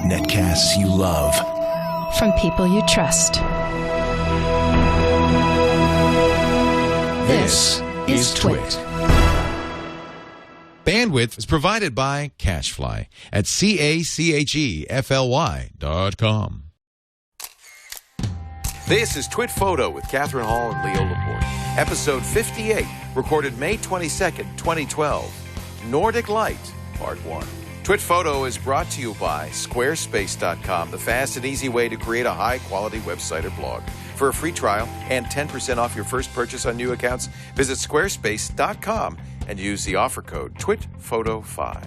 Netcasts you love. From people you trust. This is TWiT. Bandwidth is provided by CacheFly at CACHEFLY.com. This is TWiT Photo with Catherine Hall and Leo Laporte. Episode 58, recorded May 22nd, 2012. Nordic Light, Part 1. TWiT Photo is brought to you by Squarespace.com, the fast and easy way to create a high-quality website or blog. For a free trial and 10% off your first purchase on new accounts, visit Squarespace.com and use the offer code TWITPHOTO5.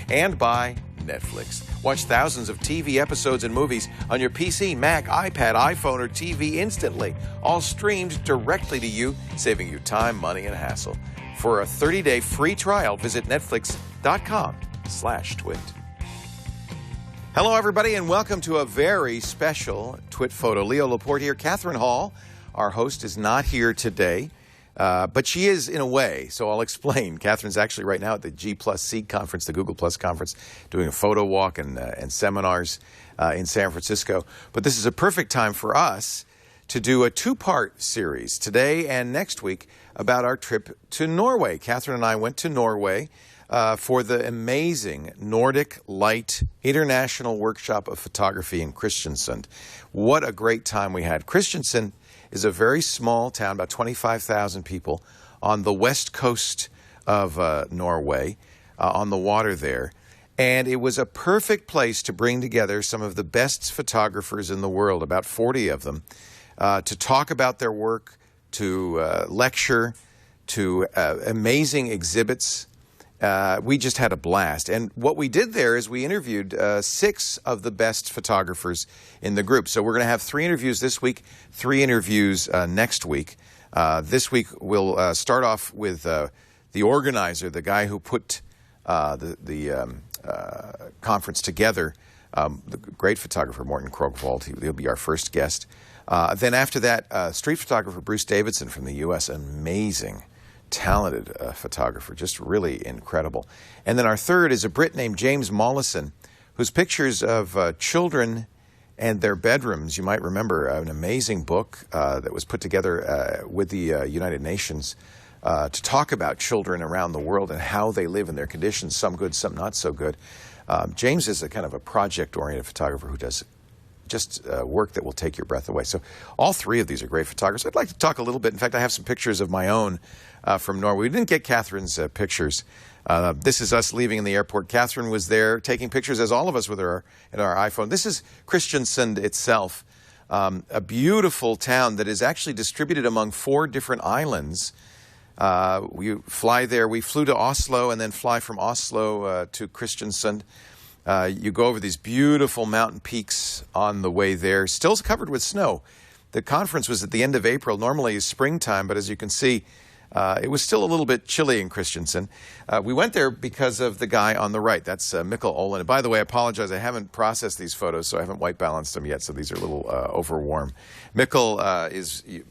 And by Netflix. Watch thousands of TV episodes and movies on your PC, Mac, iPad, iPhone, or TV instantly, all streamed directly to you, saving you time, money, and hassle. For a 30-day free trial, visit netflix.com/twit. Hello, everybody, and welcome to a very special TWiT Photo. Leo Laporte here. Catherine Hall, our host, is not here today. But she is in a way, so I'll explain. Catherine's actually right now at the G+C conference, the Google Plus conference, doing a photo walk and seminars in San Francisco. But this is a perfect time for us to do a two-part series today and next week about our trip to Norway. Catherine and I went to Norway for the amazing Nordic Light International Workshop of Photography in Kristiansand. What a great time we had. Kristiansand is a very small town, about 25,000 people, on the west coast of Norway, on the water there. And it was a perfect place to bring together some of the best photographers in the world, about 40 of them, to talk about their work, to lecture, to amazing exhibits. We just had a blast. And what we did there is we interviewed 6 of the best photographers in the group. So we're going to have 3 interviews this week, 3 interviews next week. This week we'll start off with the organizer, the guy who put the conference together, the great photographer Morten Krogvold. He'll be our first guest. Then after that, street photographer Bruce Davidson from the U.S., amazing, talented photographer, just really incredible. And then our third is a Brit named James Mollison, whose pictures of children and their bedrooms, you might remember, an amazing book that was put together with the United Nations to talk about children around the world and how they live in their conditions, some good, some not so good. James is a kind of a project-oriented photographer who does just work that will take your breath away. So all 3 of these are great photographers. I'd like to talk a little bit. In fact, I have some pictures of my own from Norway. We didn't get Catherine's pictures. This is us leaving in the airport. Catherine was there taking pictures, as all of us with our iPhone. This is Kristiansand itself, a beautiful town that is actually distributed among 4 different islands. We fly there. We flew to Oslo and then fly from Oslo to Kristiansand. You go over these beautiful mountain peaks on the way there, still covered with snow. The conference was at the end of April. Normally it's springtime, but as you can see, it was still a little bit chilly in Kristiansand. We went there because of the guy on the right. That's Mikkel Olin. And by the way, I apologize. I haven't processed these photos, so I haven't white balanced them yet, so these are a little overwarm. Mikkel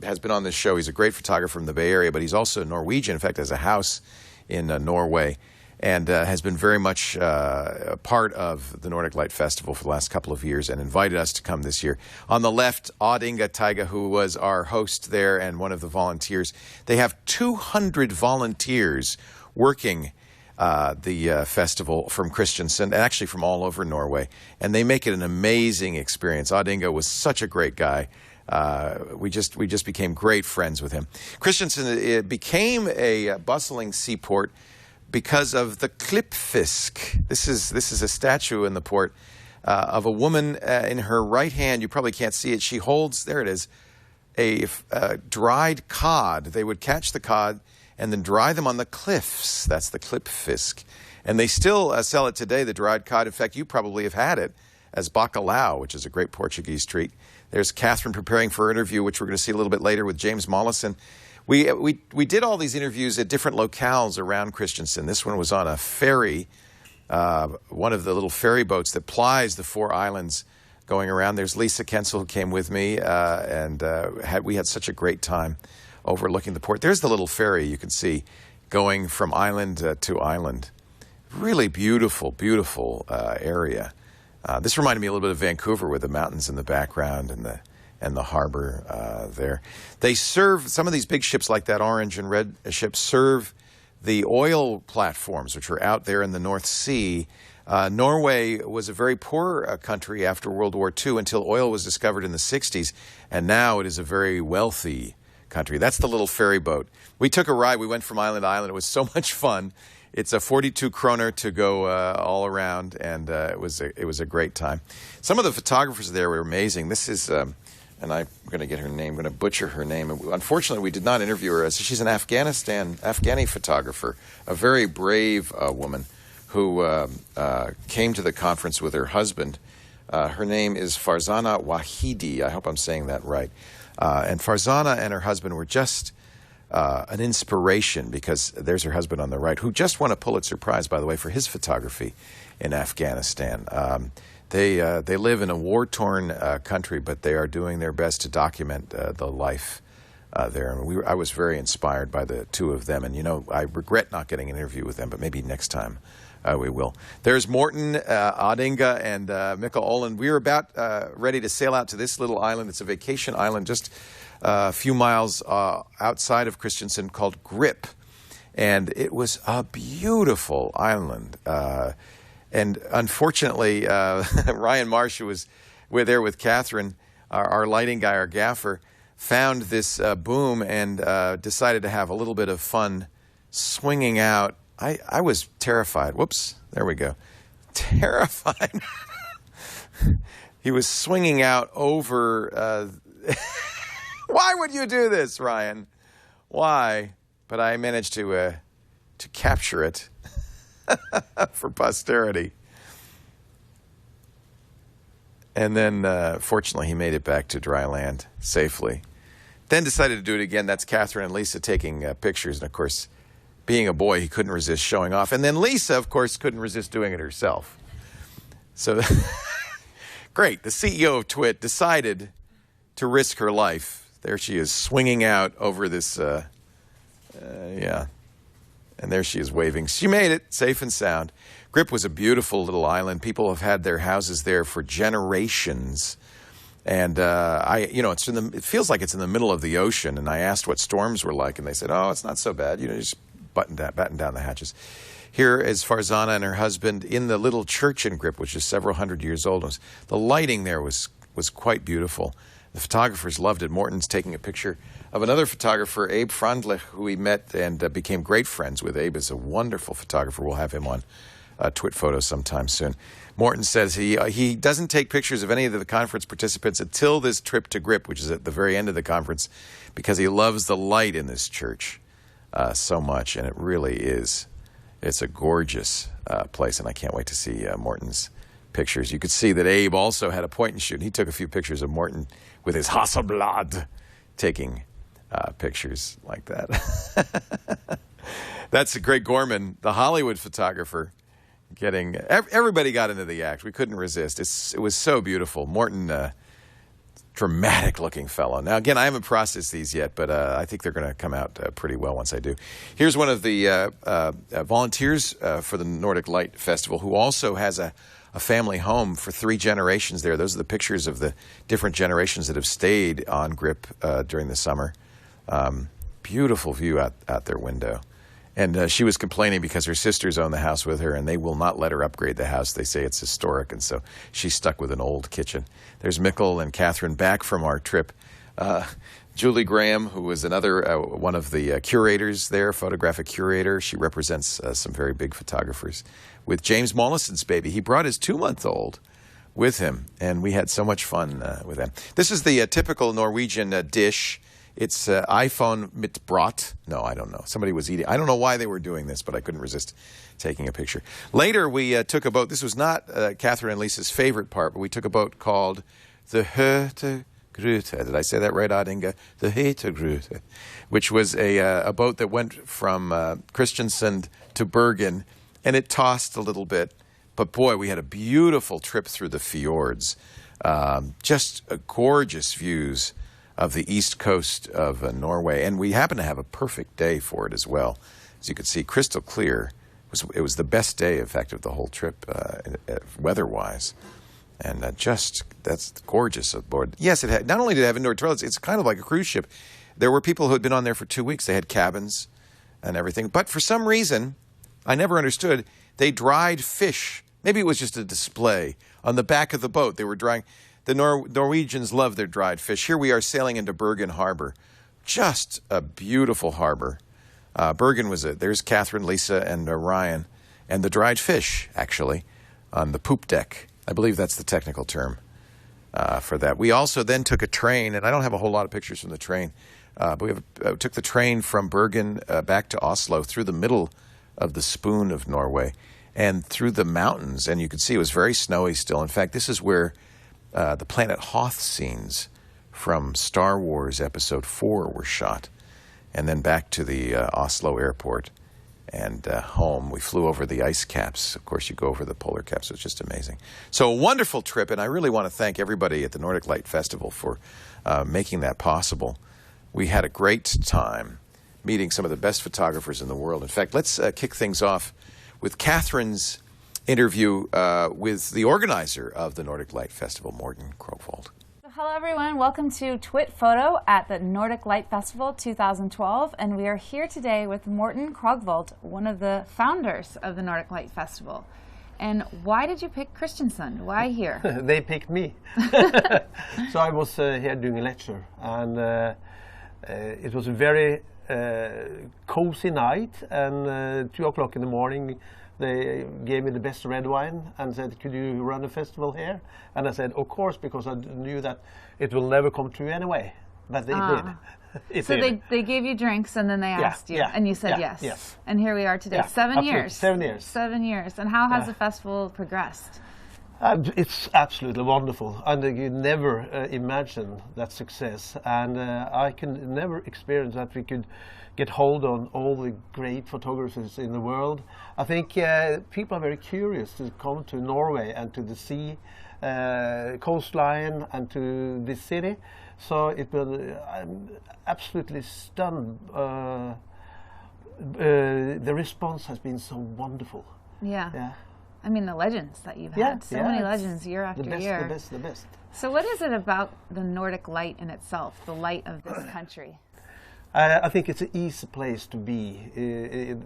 has been on this show. He's a great photographer from the Bay Area, but he's also Norwegian. In fact, has a house in Norway, and has been very much a part of the Nordic Light Festival for the last couple of years and invited us to come this year. On the left, Odd Inga Taiga, who was our host there and one of the volunteers. They have 200 volunteers working the festival from Kristiansand, and actually from all over Norway, and they make it an amazing experience. Odd Inga was such a great guy. We just became great friends with him. Kristiansand became a bustling seaport because of the Klippfisk. This is a statue in the port of a woman in her right hand. You probably can't see it. She holds, there it is, a dried cod. They would catch the cod and then dry them on the cliffs. That's the Klippfisk. And they still sell it today, the dried cod. In fact, you probably have had it as bacalhau, which is a great Portuguese treat. There's Catherine preparing for her interview, which we're going to see a little bit later with James Mollison. We did all these interviews at different locales around Kristiansand. This one was on a ferry, one of the little ferry boats that plies the 4 islands going around. There's Lisa Kensel, who came with me, and we had such a great time overlooking the port. There's the little ferry you can see going from island to island. Really beautiful, beautiful area. This reminded me a little bit of Vancouver with the mountains in the background and the harbor there. They serve, some of these big ships like that orange and red ships serve the oil platforms which are out there in the North Sea. Norway was a very poor country after World War II until oil was discovered in the 60s, and now it is a very wealthy country. That's the little ferry boat. We took a ride. We went from island to island. It was so much fun. It's a 42 kroner to go all around, and it was a great time. Some of the photographers there were amazing. This is, and I'm going to get her name. I'm going to butcher her name. Unfortunately, we did not interview her. She's an Afghani photographer, a very brave woman who came to the conference with her husband. Her name is Farzana Wahidi. I hope I'm saying that right. And Farzana and her husband were just an inspiration, because there's her husband on the right, who just won a Pulitzer Prize, by the way, for his photography in Afghanistan. They live in a war-torn country, but they are doing their best to document the life there. And I was very inspired by the two of them. And, you know, I regret not getting an interview with them, but maybe next time we will. There's Morten, Adinga, and Mikkel Olin. We are about ready to sail out to this little island. It's a vacation island just a few miles outside of Christiansand called Grip. And it was a beautiful island. And unfortunately, Ryan Marsh, who was there with Catherine, our lighting guy, our gaffer, found this boom and decided to have a little bit of fun swinging out. I was terrified. Whoops, there we go. Terrified. He was swinging out over... Why would you do this, Ryan? Why? But I managed to capture it for posterity. And then, fortunately, he made it back to dry land safely. Then decided to do it again. That's Catherine and Lisa taking pictures. And, of course, being a boy, he couldn't resist showing off. And then Lisa, of course, couldn't resist doing it herself. So, great. The CEO of TWiT decided to risk her life. There she is, swinging out over this, yeah. And there she is waving. She made it, safe and sound. Grip was a beautiful little island. People have had their houses there for generations. And, it feels like it's in the middle of the ocean. And I asked what storms were like, and they said, oh, it's not so bad. You know, just batten down the hatches. Here is Farzana and her husband in the little church in Grip, which is several hundred years old. The lighting there was quite beautiful. The photographers loved it. Morten's taking a picture of another photographer, Abe Frandlich, who he met and became great friends with. Abe is a wonderful photographer. We'll have him on TWiT Photos sometime soon. Morten says he doesn't take pictures of any of the conference participants until this trip to Grip, which is at the very end of the conference, because he loves the light in this church so much, and it really is. It's a gorgeous place, and I can't wait to see Morten's pictures. You could see that Abe also had a point and shoot, and he took a few pictures of Morten with his Hasselblad taking pictures like that. That's a great Gorman, the Hollywood photographer, getting... Everybody got into the act. We couldn't resist. It was so beautiful. Morten, dramatic-looking fellow. Now, again, I haven't processed these yet, but I think they're going to come out pretty well once I do. Here's one of the volunteers for the Nordic Light Festival, who also has a family home for 3 generations there. Those are the pictures of the different generations that have stayed on Grip during the summer. Beautiful view out their window. And she was complaining because her sisters own the house with her, and they will not let her upgrade the house. They say it's historic, and so she's stuck with an old kitchen. There's Mikkel and Catherine back from our trip. Julie Graham, who was another one of the curators there, photographic curator. She represents some very big photographers. With James Mollison's baby. He brought his 2-month-old with him, and we had so much fun with them. This is the typical Norwegian dish. It's iPhone mit brat. No, I don't know. Somebody was eating. I don't know why they were doing this, but I couldn't resist taking a picture. Later, we took a boat. This was not Catherine and Lisa's favorite part, but we took a boat called the Høte Grute. Did I say that right, Adinga? The Høte Grute, which was a boat that went from Kristiansand to Bergen, and it tossed a little bit. But boy, we had a beautiful trip through the fjords. Just gorgeous views of the east coast of Norway. And we happened to have a perfect day for it as well. As you can see, crystal clear it was the best day, in fact, of the whole trip, weather-wise. And that's gorgeous aboard. Yes, it had, not only did it have indoor toilets, it's kind of like a cruise ship. There were people who had been on there for 2 weeks. They had cabins and everything. But for some reason, I never understood, they dried fish. Maybe it was just a display. On the back of the boat, they were drying. The Norwegians love their dried fish. Here we are sailing into Bergen Harbor. Just a beautiful harbor. Bergen was it. There's Catherine, Lisa, and Ryan. And the dried fish, actually, on the poop deck. I believe that's the technical term for that. We also then took a train, and I don't have a whole lot of pictures from the train, but we took the train from Bergen back to Oslo through the middle of the Spoon of Norway and through the mountains. And you could see it was very snowy still. In fact, this is where the Planet Hoth scenes from Star Wars Episode 4 were shot. And then back to the Oslo airport and home. We flew over the ice caps. Of course, you go over the polar caps. It's just amazing. So a wonderful trip, and I really want to thank everybody at the Nordic Light Festival for making that possible. We had a great time meeting some of the best photographers in the world. In fact, let's kick things off with Catherine's interview with the organizer of the Nordic Light Festival, Morten Krogvold. Hello everyone, welcome to TWiT Photo at the Nordic Light Festival 2012, and we are here today with Morten Krogvold, one of the founders of the Nordic Light Festival. And why did you pick Kristiansand? Why here? They picked me. So I was here doing a lecture, and it was a very cozy night, and 2 o'clock in the morning they gave me the best red wine and said, could you run a festival here? And I said, of course, because I knew that it will never come true anyway. But they did. So they gave you drinks and then they asked you, and you said yes. Yes. And here we are today. Yeah, 7 absolutely. years. 7 years. 7 years. And how has the festival progressed? It's absolutely wonderful, and you never imagine that success. And I can never experience that we could get hold on all the great photographers in the world. I think people are very curious to come to Norway and to the sea, coastline, and to this city. So I'm absolutely stunned. The response has been so wonderful. Yeah. I mean, the legends that you've had. So many legends year after year. The best. So what is it about the Nordic Light in itself, the light of this country? I think it's an easy place to be.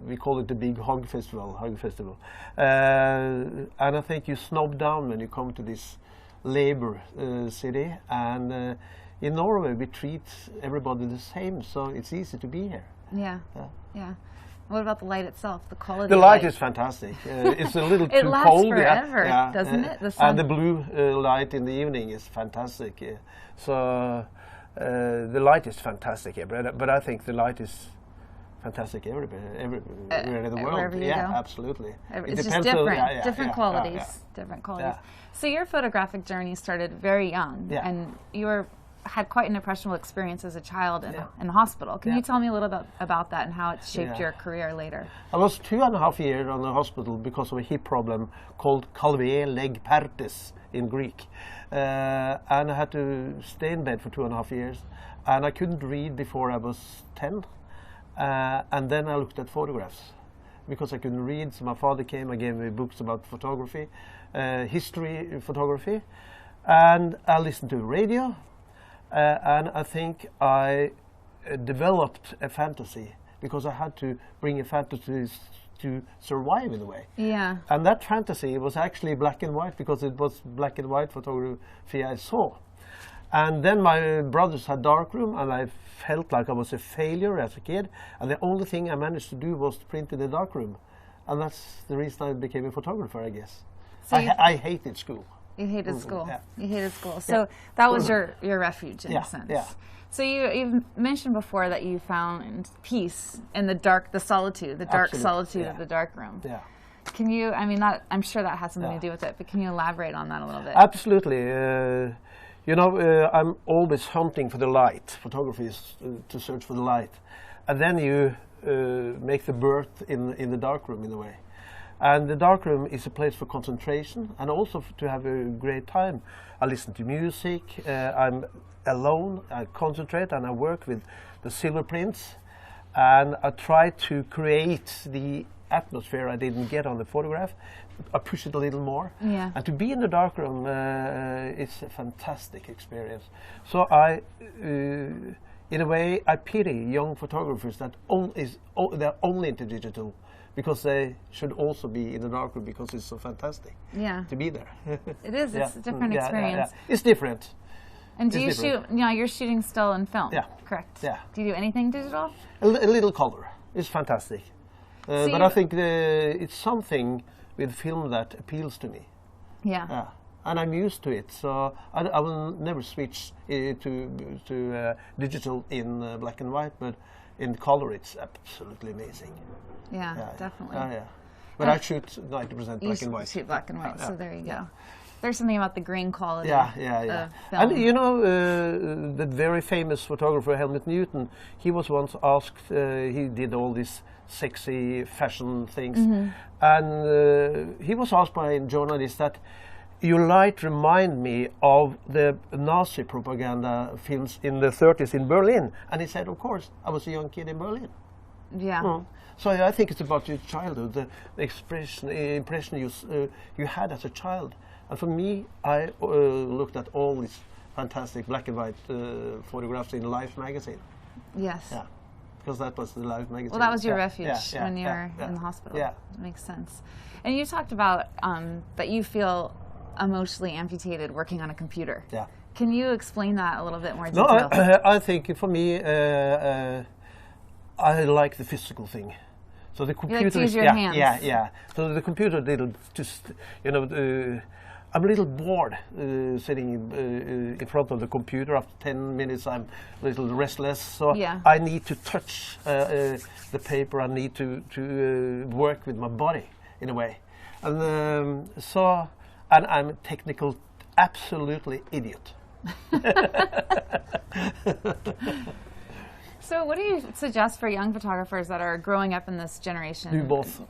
We call it the Big Hog Festival. And I think you snob down when you come to this labor city. And in Norway, we treat everybody the same, so it's easy to be here. Yeah. What about the light itself, the quality The of light light? It's fantastic. It's a little it too lasts cold. Forever, doesn't it? And the blue light in the evening is fantastic. So the light is fantastic here, but I think the light is fantastic everywhere in the world. Wherever you go? Absolutely. It's just different, different qualities. Different qualities. So your photographic journey started very young, and you had quite an impressionable experience as a child in the hospital. Can you tell me a little bit about that and how it shaped your career later? I was 2.5 years on the hospital because of a hip problem called calvae leg partes in Greek. And I had to stay in bed for 2.5 years. And I couldn't read before I was 10. And then I looked at photographs because I couldn't read. So my father came and gave me books about photography, history photography. And I listened to radio. And I think I developed a fantasy because I had to bring a fantasy to survive in a way. Yeah. And that fantasy was actually black and white because it was black and white photography I saw. And then my brothers had darkroom, and I felt like I was a failure as a kid. And the only thing I managed to do was to print in the darkroom. And that's the reason I became a photographer, I guess. So I hated school. You hated school. You hated school. So that was your refuge in a sense. So you've mentioned before that you found peace in the dark, the solitude, the dark solitude of the dark room. Yeah. Can you? I mean, I'm sure that has something to do with it. But can you elaborate on that a little bit? Absolutely. I'm always hunting for the light. Photography is to search for the light, and then you make the birth in the dark room in a way. And the darkroom is a place for concentration and also to have a great time. I listen to music, I'm alone, I concentrate, and I work with the silver prints. And I try to create the atmosphere I didn't get on the photograph. I push it a little more. Yeah. And to be in the darkroom, it's a fantastic experience. So I, in a way, I pity young photographers that they're only into digital, because they should also be in the darkroom, because it's so fantastic to be there. It is. It's a different experience. It's different. And do you shoot? You're shooting still and film. Yeah. Correct. Yeah. Do you do anything digital? A little color. It's fantastic. But I think it's something with film that appeals to me. Yeah. And I'm used to it, so I will never switch to digital in black and white, but in color it's absolutely amazing. Yeah, definitely. But I shoot 90% black and white. You shoot black and white, so there you go. There's something about the grain quality of film. And you know, the very famous photographer Helmut Newton, he was once asked, he did all these sexy fashion things, and he was asked by a journalist that, "Your light remind me of the Nazi propaganda films in the 30s in Berlin." And he said, "Of course, I was a young kid in Berlin." Yeah. So I think it's about your childhood, the impression you had as a child. And for me, I looked at all these fantastic black and white photographs in Life magazine. Yes. Yeah. Because that was the Life magazine. Well, that was your refuge when you were in the hospital. Yeah. That makes sense. And you talked about that you feel emotionally amputated working on a computer. Yeah. Can you explain that a little bit more detail? No, I think for me, I like the physical thing. So the computer you like to use your hands. Yeah. So the computer didn't just, I'm a little bored sitting in front of the computer. After 10 minutes, I'm a little restless. So I need to touch the paper. I need to work with my body in a way. And and I'm a technical, absolutely idiot. So what do you suggest for young photographers that are growing up in this generation? Do both.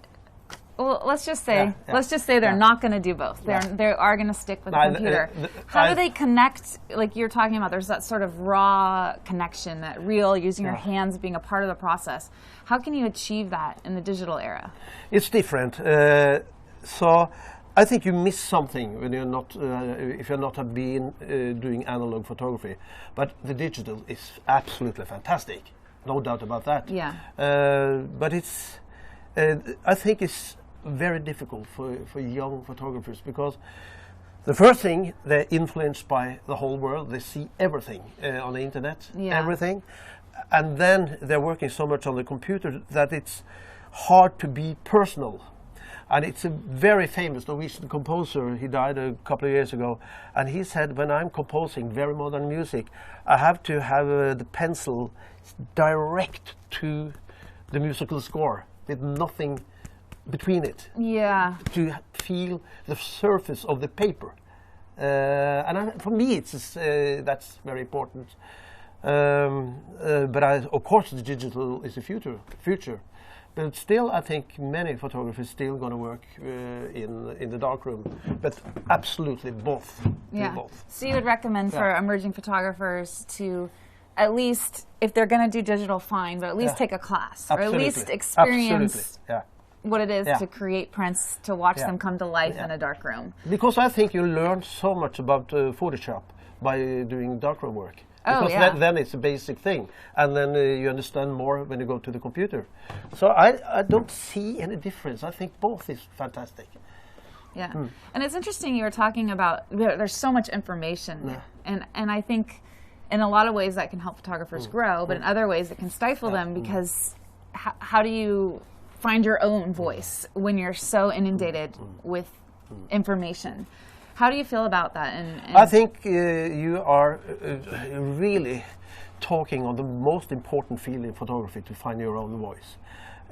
Well, let's just say they're not going to do both. They are going to stick with the computer. How do they connect? Like you're talking about, there's that sort of raw connection, that real using your hands being a part of the process. How can you achieve that in the digital era? It's different. So I think you miss something when you're not, if you're not have been doing analog photography. But the digital is absolutely fantastic, no doubt about that. Yeah. But it's, I think it's very difficult for young photographers, because the first thing, they're influenced by the whole world. They see everything on the internet, everything. And then they're working so much on the computer that it's hard to be personal. And it's a very famous Norwegian composer. He died a couple of years ago. And he said, when I'm composing very modern music, I have to have the pencil direct to the musical score, with nothing between it. Yeah. To feel the surface of the paper. And for me, that's very important. But of course, the digital is the future. But still, I think many photographers still going to work in the darkroom. But absolutely both. Yeah. Do both. So you would recommend for emerging photographers to, at least, if they're going to do digital, fine, but at least take a class. Absolutely. Or at least experience what it is to create prints, to watch them come to life in a darkroom. Because I think you learn so much about Photoshop by doing darkroom work. Because then it's a basic thing, and then you understand more when you go to the computer. So I don't see any difference. I think both is fantastic. Yeah, and it's interesting you were talking about there's so much information, and I think in a lot of ways that can help photographers grow, but in other ways it can stifle them, because how do you find your own voice when you're so inundated with information? How do you feel about that? And I think you are really talking on the most important field in photography, to find your own voice.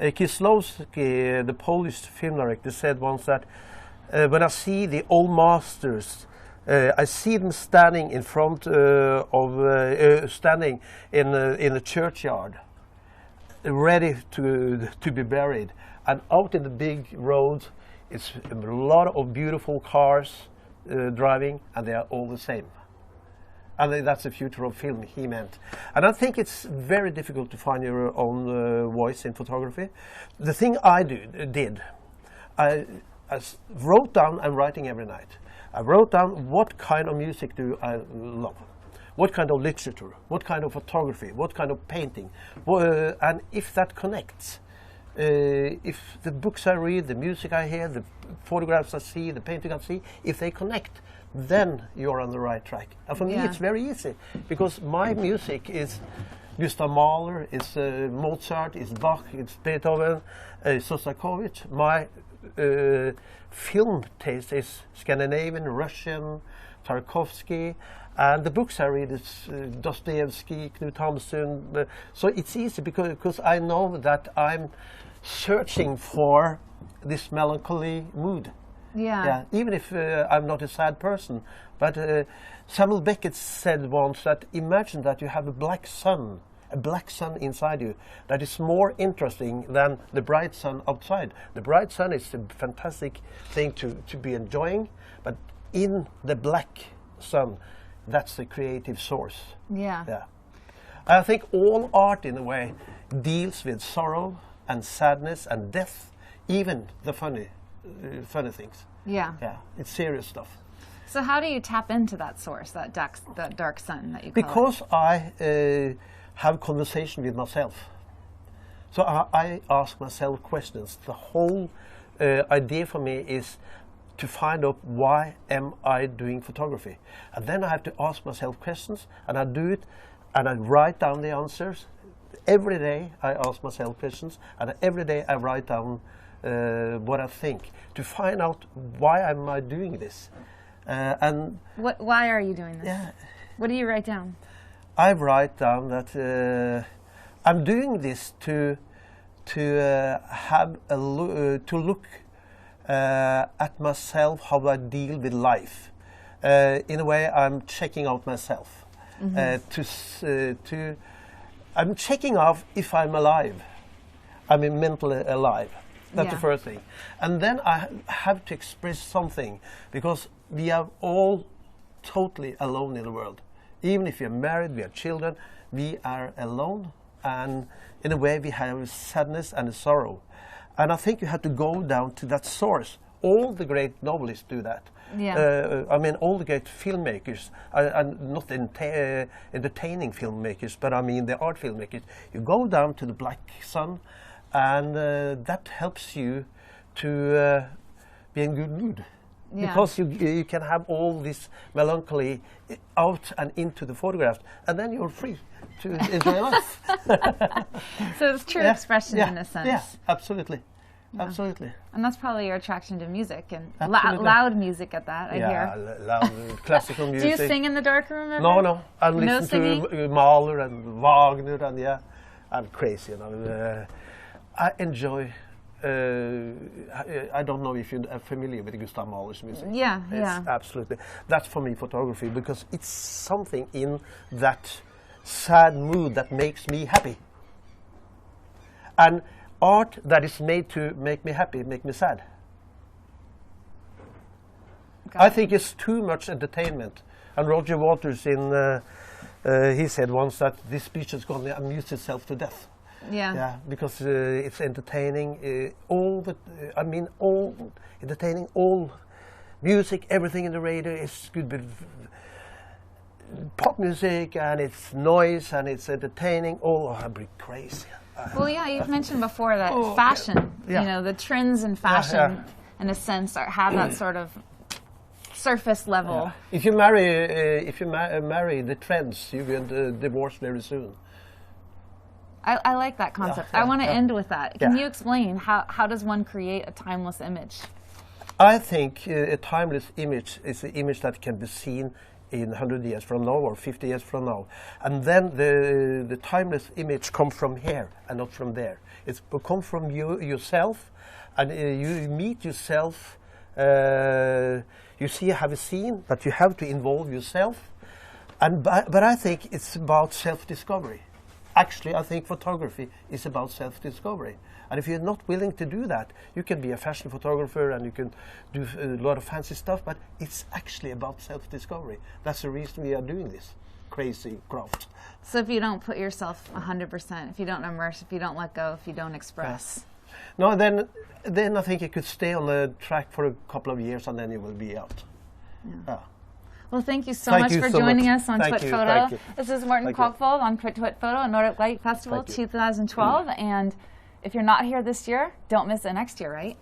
Kieslowski, the Polish film director, said once that when I see the old masters, I see them standing in front standing in a churchyard, ready to be buried. And out in the big road, it's a lot of beautiful cars driving, and they are all the same. And that's the future of film, he meant. And I think it's very difficult to find your own voice in photography. The thing I did, I wrote down, I'm writing every night. I wrote down what kind of music do I love, what kind of literature, what kind of photography, what kind of painting, and if that connects. If the books I read, the music I hear, the photographs I see, the painting I see, if they connect, then you're on the right track. And for me, it's very easy, because my music is Gustav Mahler, it's Mozart, it's Bach, it's Beethoven, Shostakovich. My film taste is Scandinavian, Russian, Tarkovsky, and the books I read is Dostoevsky, Knut Hamsun. So it's easy because I know that I'm searching for this melancholy mood. Yeah. Even if I'm not a sad person, but Samuel Beckett said once that imagine that you have a black sun inside you that is more interesting than the bright sun outside. The bright sun is a fantastic thing to be enjoying, but in the black sun, that's the creative source. Yeah. I think all art, in a way, deals with sorrow and sadness and death, even the funny things. Yeah, it's serious stuff. So how do you tap into that source, that dark sun that you call Because it? I have conversation with myself. So I ask myself questions. The whole idea for me is to find out why am I doing photography. And then I have to ask myself questions, and I do it, and I write down the answers. Every day I ask myself questions, and every day I write down what I think, to find out why am I doing this. And why are you doing this? Yeah. What do you write down? I write down that I'm doing this to have a to look at myself, how I deal with life. In a way, I'm checking out myself. I'm checking off if I'm alive. I'm mentally alive. That's the first thing. And then I have to express something, because we are all totally alone in the world. Even if we are married, we have children, we are alone. And in a way, we have sadness and sorrow. And I think you have to go down to that source. All the great novelists do that. I mean, all the great filmmakers, and not entertaining filmmakers, but I mean the art filmmakers. You go down to the black sun, and that helps you to be in good mood. Because you can have all this melancholy out and into the photograph, and then you're free to enjoy life. So it's true expression in a sense. Yeah, absolutely. Absolutely. And that's probably your attraction to music, and loud music at that, I hear. Yeah, loud classical music. Do you sing in the dark room ever? No. I listen to Mahler and Wagner, and I'm crazy. I enjoy... I don't know if you're familiar with Gustav Mahler's music. Yeah. Absolutely. That's for me photography, because it's something in that sad mood that makes me happy. And art that is made to make me happy, make me sad. I think it's too much entertainment. And Roger Waters, he said once that this speech is going to amuse itself to death. Yeah, because it's entertaining. All entertaining. All music, everything in the radio is good with pop music, and it's noise, and it's entertaining. I'd be crazy. Well, you've mentioned before that fashion, the trends in fashion, in a sense, have that sort of surface level. Yeah. If you marry the trends, you get divorced very soon. I like that concept. I want to end with that. Can you explain how does one create a timeless image? I think a timeless image is an image that can be seen in 100 years from now or 50 years from now. And then the timeless image comes from here and not from there. It will come from yourself, and you meet yourself. You have a scene, but you have to involve yourself. But I think it's about self-discovery. Actually, I think photography is about self-discovery. And if you're not willing to do that, you can be a fashion photographer and you can do a lot of fancy stuff, but it's actually about self-discovery. That's the reason we are doing this. crazy craft. So if you don't put yourself 100%, if you don't immerse, if you don't let go, if you don't express. Yes. No, then I think you could stay on the track for a couple of years and then you will be out. Yeah. Well, thank you so much for joining us on TWiT Photo. This is Morten Krogvold on TWiT Photo at Nordic Light Festival 2012. And if you're not here this year, don't miss it next year, right?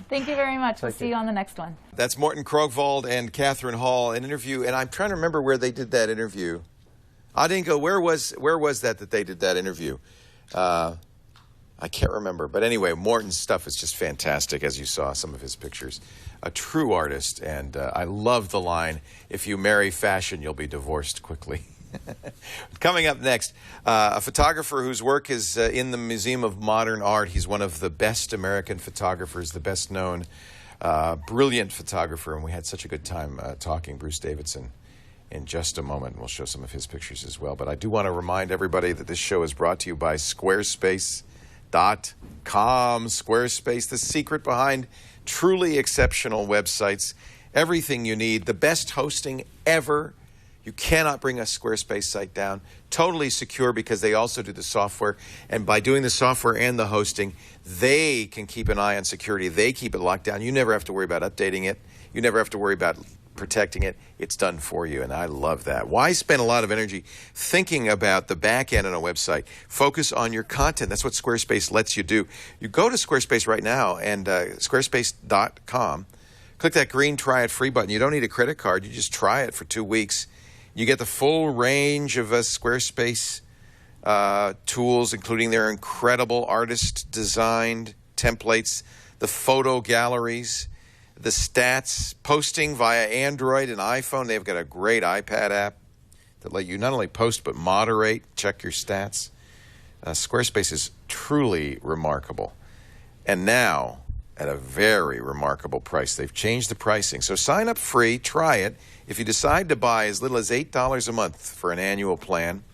Thank you very much. We'll see you on the next one. That's Morten Krogvold and Catherine Hall, an interview, and I'm trying to remember where they did that interview. Adinga, where was that they did that interview? I can't remember. But anyway, Morten's stuff is just fantastic, as you saw some of his pictures. A true artist, and I love the line, if you marry fashion, you'll be divorced quickly. Coming up next, a photographer whose work is in the Museum of Modern Art. He's one of the best American photographers, the best known, brilliant photographer, and we had such a good time talking. Bruce Davidson. In just a moment, we'll show some of his pictures as well. But I do want to remind everybody that this show is brought to you by Squarespace.com. Squarespace, the secret behind truly exceptional websites. Everything you need, the best hosting ever. You cannot bring a Squarespace site down. Totally secure because they also do the software. And by doing the software and the hosting, they can keep an eye on security. They keep it locked down. You never have to worry about updating it. You never have to worry about protecting it. It's done for you, and I love that. Why spend a lot of energy thinking about the back end on a website? Focus on your content. That's what Squarespace lets you do. You go to Squarespace right now, and squarespace.com, click that green Try It Free button. You don't need a credit card. You just try it for 2 weeks. You get the full range of Squarespace tools, including their incredible artist-designed templates, the photo galleries, the stats, posting via Android and iPhone. They've got a great iPad app that let you not only post but moderate, check your stats. Squarespace is truly remarkable. And now, at a very remarkable price. They've changed the pricing. So sign up free, try it. If you decide to buy as little as $8 a month for an annual plan,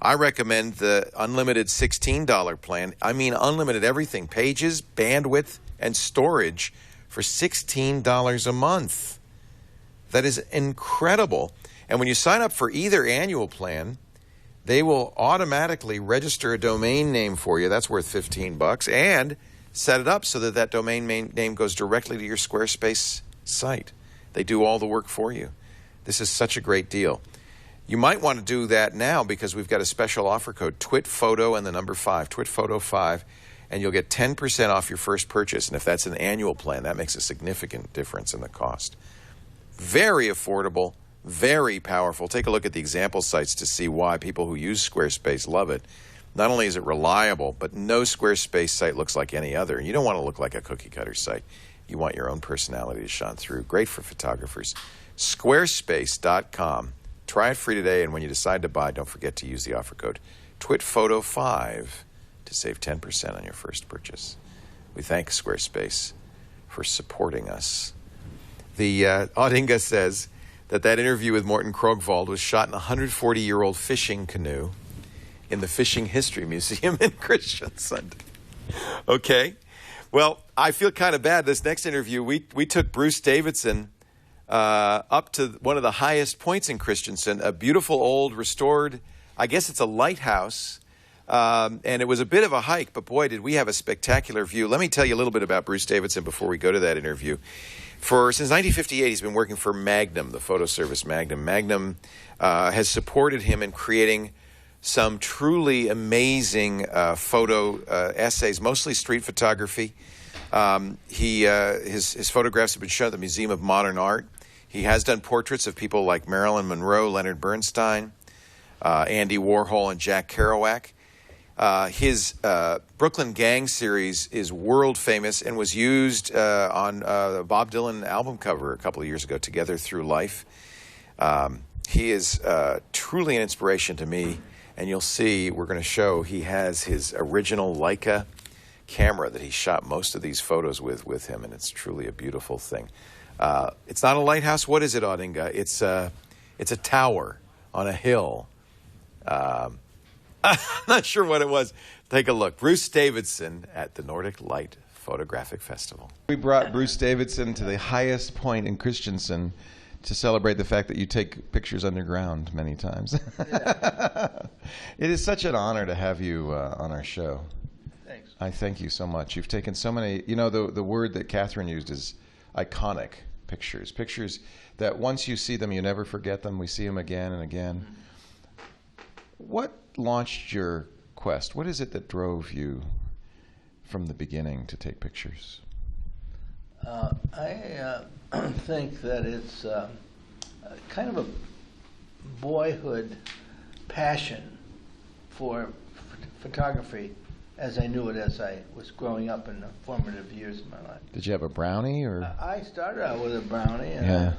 I recommend the unlimited $16 plan. I mean unlimited everything, pages, bandwidth, and storage for $16 a month. That is incredible. And when you sign up for either annual plan, they will automatically register a domain name for you. That's worth $15, and set it up so that that domain name goes directly to your Squarespace site. They do all the work for you. This is such a great deal. You might want to do that now because we've got a special offer code, TWiTPhoto and the number 5, TWiTPhoto5, and you'll get 10% off your first purchase. And if that's an annual plan, that makes a significant difference in the cost. Very affordable, very powerful. Take a look at the example sites to see why people who use Squarespace love it. Not only is it reliable, but no Squarespace site looks like any other. You don't want to look like a cookie-cutter site. You want your own personality to shine through. Great for photographers. Squarespace.com. Try it free today, and when you decide to buy, don't forget to use the offer code TWiTPhoto5 to save 10% on your first purchase. We thank Squarespace for supporting us. The Adinga says that interview with Morten Krogvold was shot in a 140-year-old fishing canoe in the Fishing History Museum in Kristiansand. Okay. Well, I feel kind of bad. This next interview, we took Bruce Davidson up to one of the highest points in Kristiansand, a beautiful old restored, I guess it's a lighthouse, and it was a bit of a hike, but boy, did we have a spectacular view. Let me tell you a little bit about Bruce Davidson before we go to that interview. Since 1958, he's been working for Magnum, the photo service Magnum. Magnum has supported him in creating some truly amazing photo essays, mostly street photography. His photographs have been shown at the Museum of Modern Art. He has done portraits of people like Marilyn Monroe, Leonard Bernstein, Andy Warhol, and Jack Kerouac. His Brooklyn Gang series is world famous and was used on the Bob Dylan album cover a couple of years ago, Together Through Life. He is truly an inspiration to me, and you'll see, we're going to show, he has his original Leica camera that he shot most of these photos with him, and it's truly a beautiful thing. It's not a lighthouse. What is it, Adinga? It's a tower on a hill. I'm not sure what it was. Take a look. Bruce Davidson at the Nordic Light Photographic Festival. We brought Bruce Davidson to the highest point in Kristiansand to celebrate the fact that you take pictures underground many times. It is such an honor to have you on our show. Thanks. I thank you so much. You've taken so many, you know, the word that Catherine used is iconic pictures. Pictures that once you see them, you never forget them. We see them again and again. Mm-hmm. What launched your quest? What is it that drove you from the beginning to take pictures? I think that it's kind of a boyhood passion for photography as I knew it as I was growing up in the formative years of my life. Did you have a Brownie? Or? I started out with a Brownie, and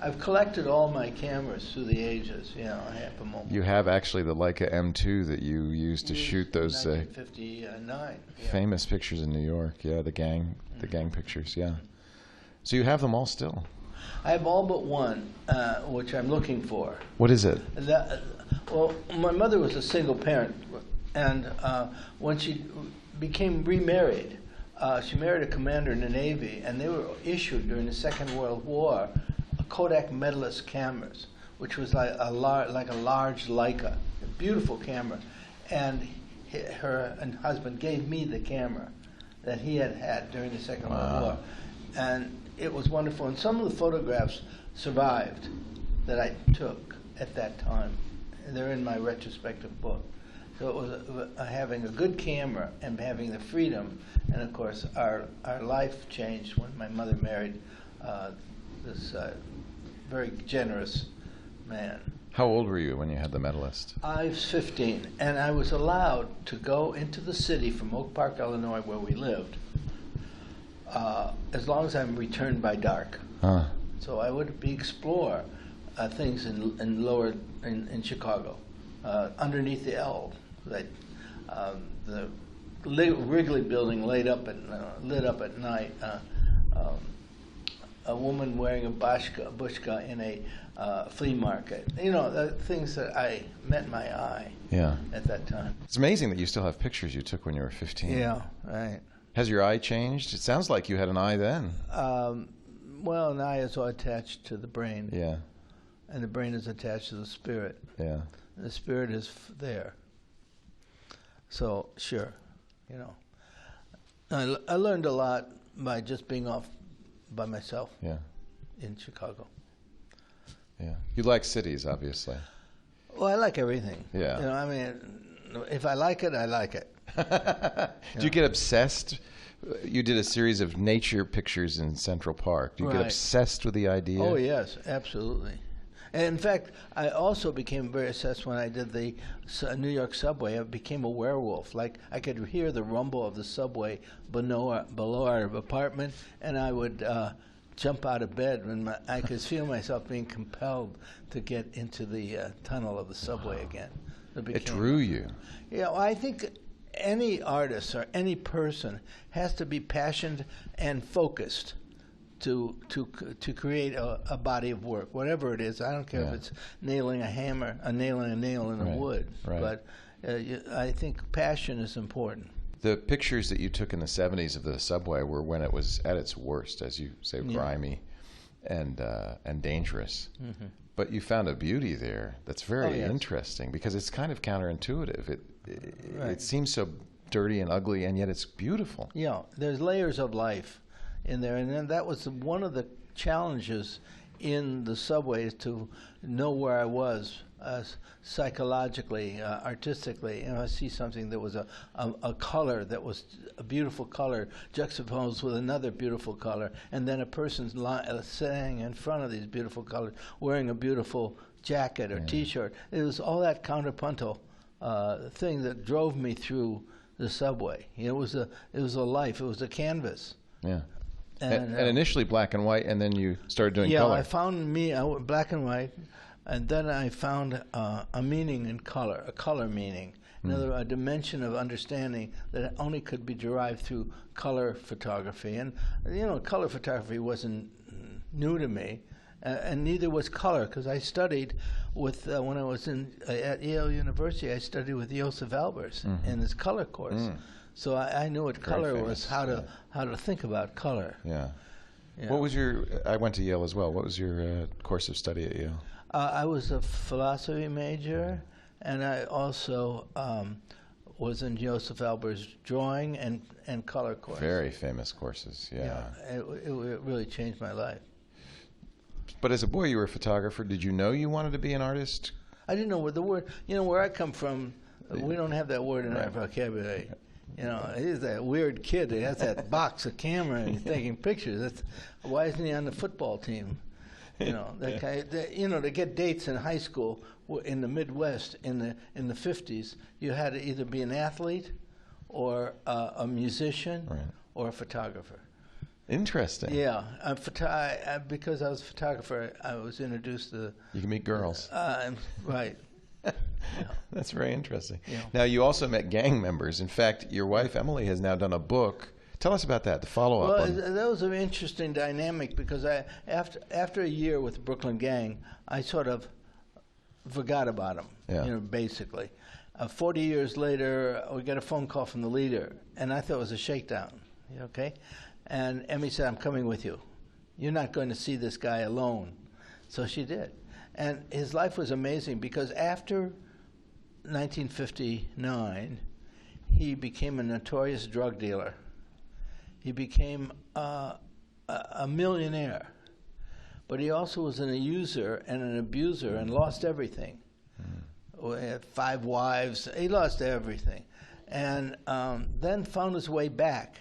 I've collected all my cameras through the ages. You know, I have them all. You have actually the Leica M2 that you used to shoot those 1959 famous pictures in New York. Yeah, the gang pictures. Yeah. So you have them all still? I have all but one, which I'm looking for. What is it? Well, my mother was a single parent, and when she became remarried, she married a commander in the Navy, and they were issued during the Second World War Kodak Medalist cameras, which was like a large Leica, a beautiful camera. And her husband gave me the camera that he had during the Second World War. And it was wonderful. And some of the photographs survived that I took at that time. They're in my retrospective book. So it was having a good camera and having the freedom. And of course, our life changed when my mother married this very generous man. How old were you when you had the Medalist? I was 15, and I was allowed to go into the city from Oak Park, Illinois, where we lived, as long as I'm returned by dark. So I would explore things in Chicago, underneath the L, the Wrigley Building lit up at night. A woman wearing a bushka in a flea market. You know, the things that I met my eye at that time. It's amazing that you still have pictures you took when you were 15. Yeah, right. Has your eye changed? It sounds like you had an eye then. Well, an eye is all attached to the brain. Yeah. And the brain is attached to the spirit. Yeah. And the spirit is there. So, sure, you know. I learned a lot by just being off by myself in Chicago. Yeah. You like cities, obviously. Well, I like everything. Yeah. You know, I mean, if I like it, I like it. Do you get obsessed? You did a series of nature pictures in Central Park. Do you get obsessed with the idea? Oh, yes, absolutely. And in fact, I also became very obsessed when I did the New York subway. I became a werewolf. Like, I could hear the rumble of the subway below our apartment, and I would jump out of bed when I could feel myself being compelled to get into the tunnel of the subway again. It drew you. Yeah, well, I think any artist or any person has to be passionate and focused to create a body of work, whatever it is. I don't care if it's nailing a nail in a wood, but I think passion is important. The pictures that you took in the 70s of the subway were when it was at its worst, as you say, grimy and dangerous. Mm-hmm. But you found a beauty there that's very interesting because it's kind of counterintuitive. It seems so dirty and ugly, and yet it's beautiful. Yeah, there's layers of life in there, and then that was one of the challenges in the subway, is to know where I was psychologically, artistically. You know, I see something that was a color that was a beautiful color juxtaposed with another beautiful color, and then a person's sitting in front of these beautiful colors wearing a beautiful jacket or T-shirt. It was all that counterpuntal thing that drove me through the subway. You know, it was a life. It was a canvas. Yeah. And initially black and white, and then you started doing color. Yeah, I found black and white, and then I found a meaning in color, a color meaning. A dimension of understanding that only could be derived through color photography. And, you know, color photography wasn't new to me, and neither was color, because I studied with, when I was at Yale University, I studied with Josef Albers in his color course. So I knew what color was, how to think about color. Yeah. Yeah. What was your? I went to Yale as well. What was your course of study at Yale? I was a philosophy major, and I also was in Joseph Albert's drawing and color course. Very famous courses. Yeah. It really changed my life. But as a boy, you were a photographer. Did you know you wanted to be an artist? I didn't know what the word. You know, where I come from, we don't have that word in our vocabulary. You know, he's that weird kid that has that box of camera and he's taking pictures. That's, why isn't he on the football team? You know, that kind of, you know, to get dates in high school in the Midwest in the 50s, you had to either be an athlete or a musician or a photographer. Interesting. Yeah, because I was a photographer, I was introduced to. You can meet girls. Right. Yeah. That's very interesting. Yeah. Now, you also met gang members. In fact, your wife, Emily, has now done a book. Tell us about that, the follow-up. Well, that was an interesting dynamic because after a year with the Brooklyn Gang, I sort of forgot about them, you know, basically. 40 years later, we got a phone call from the leader, and I thought it was a shakedown, okay? And Emmy said, I'm coming with you. You're not going to see this guy alone. So she did. And his life was amazing because after 1959, he became a notorious drug dealer. He became a millionaire. But he also was a user and an abuser and lost everything. He had 5 wives. He lost everything. And then found his way back.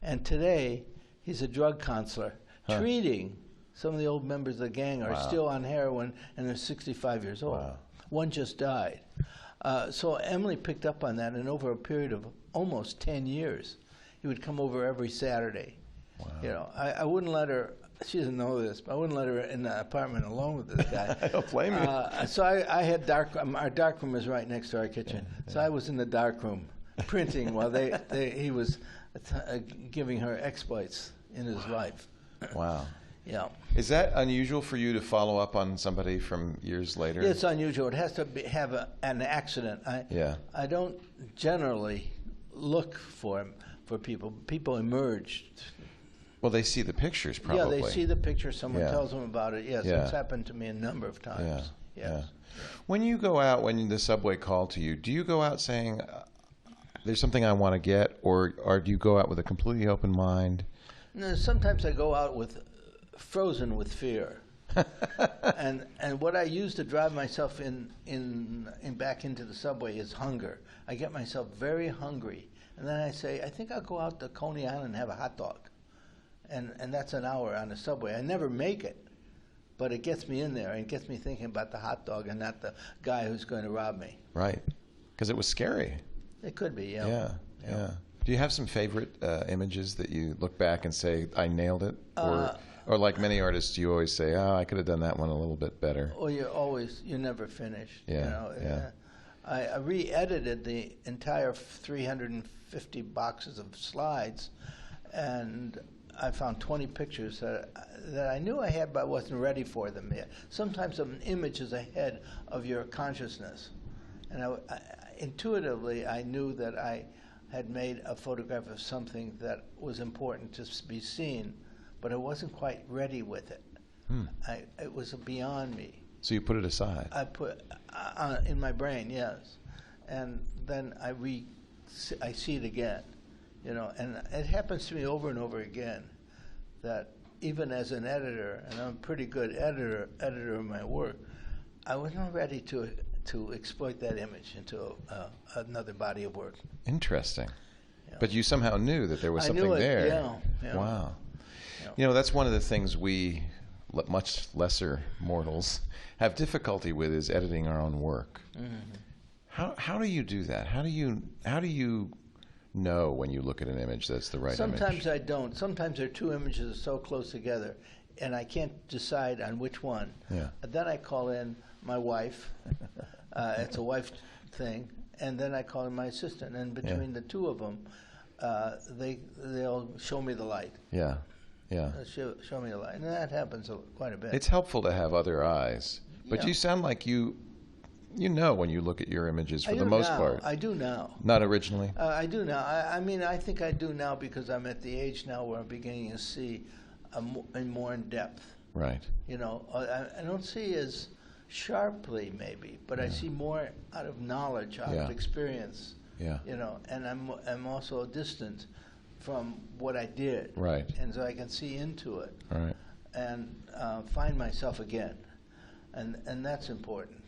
And today, he's a drug counselor, treating some of the old members of the gang are still on heroin, and they're 65 years old. Wow. One just died. So Emily picked up on that, and over a period of almost 10 years, he would come over every Saturday. Wow. You know, I wouldn't let her, she doesn't know this, but I wouldn't let her in the apartment alone with this guy. I don't blame you. So I had our dark room is right next to our kitchen. Yeah. So I was in the dark room printing while he was giving her exploits in his life. Wow. Yeah. Is that unusual for you to follow up on somebody from years later? Yeah, it's unusual. It has to have an accident. I don't generally look for people. People emerge. Well, they see the pictures, probably. Yeah, they see the picture. Someone tells them about it. Yes, it's happened to me a number of times. Yes. When you go out, when the subway call to you, do you go out saying, there's something I want to get, or do you go out with a completely open mind? No, sometimes I go out frozen with fear. and what I use to drive myself in back into the subway is hunger. I get myself very hungry, and then I say, I think I'll go out to Coney Island and have a hot dog. And that's an hour on the subway. I never make it, but it gets me in there and gets me thinking about the hot dog and not the guy who's going to rob me. Right, because it was scary. It could be, Yeah. Do you have some favorite images that you look back and say, I nailed it? Or like many artists, you always say, I could have done that one a little bit better. Well, you're never finished. Yeah, you know? I re-edited the entire 350 boxes of slides, and I found 20 pictures that I knew I had, but I wasn't ready for them yet. Sometimes an image is ahead of your consciousness. And intuitively, I knew that I had made a photograph of something that was important to be seen, but I wasn't quite ready with it. It was beyond me. So you put it aside? I put in my brain, yes, and then I see it again, you know, and it happens to me over and over again that even as an editor, and I'm a pretty good editor of my work, I wasn't ready to exploit that image into another body of work. Interesting. Yeah. But you somehow knew that there was something I knew it, there. Yeah. Wow. Yeah. You know, that's one of the things we, much lesser mortals, have difficulty with is editing our own work. Mm-hmm. How do you do that? How do you know when you look at an image that's the right image? Sometimes I don't. Sometimes there are 2 images so close together, and I can't decide on which one. Yeah. Then I call in my wife. It's a wife thing, and then I call in my assistant. And between the 2 of them, they'll show me the light. Yeah. Show me the light, and that happens quite a bit. It's helpful to have other eyes, but you sound like you know when you look at your images for the most part. I do now. Not originally? I do now. I mean, I think I do now because I'm at the age now where I'm beginning to see more in depth. Right. You know, I don't see as sharply maybe, but I see more out of knowledge, out of experience. Yeah. You know, and I'm also distant from what I did. Right. And so I can see into it. Right. And find myself again, and that's important.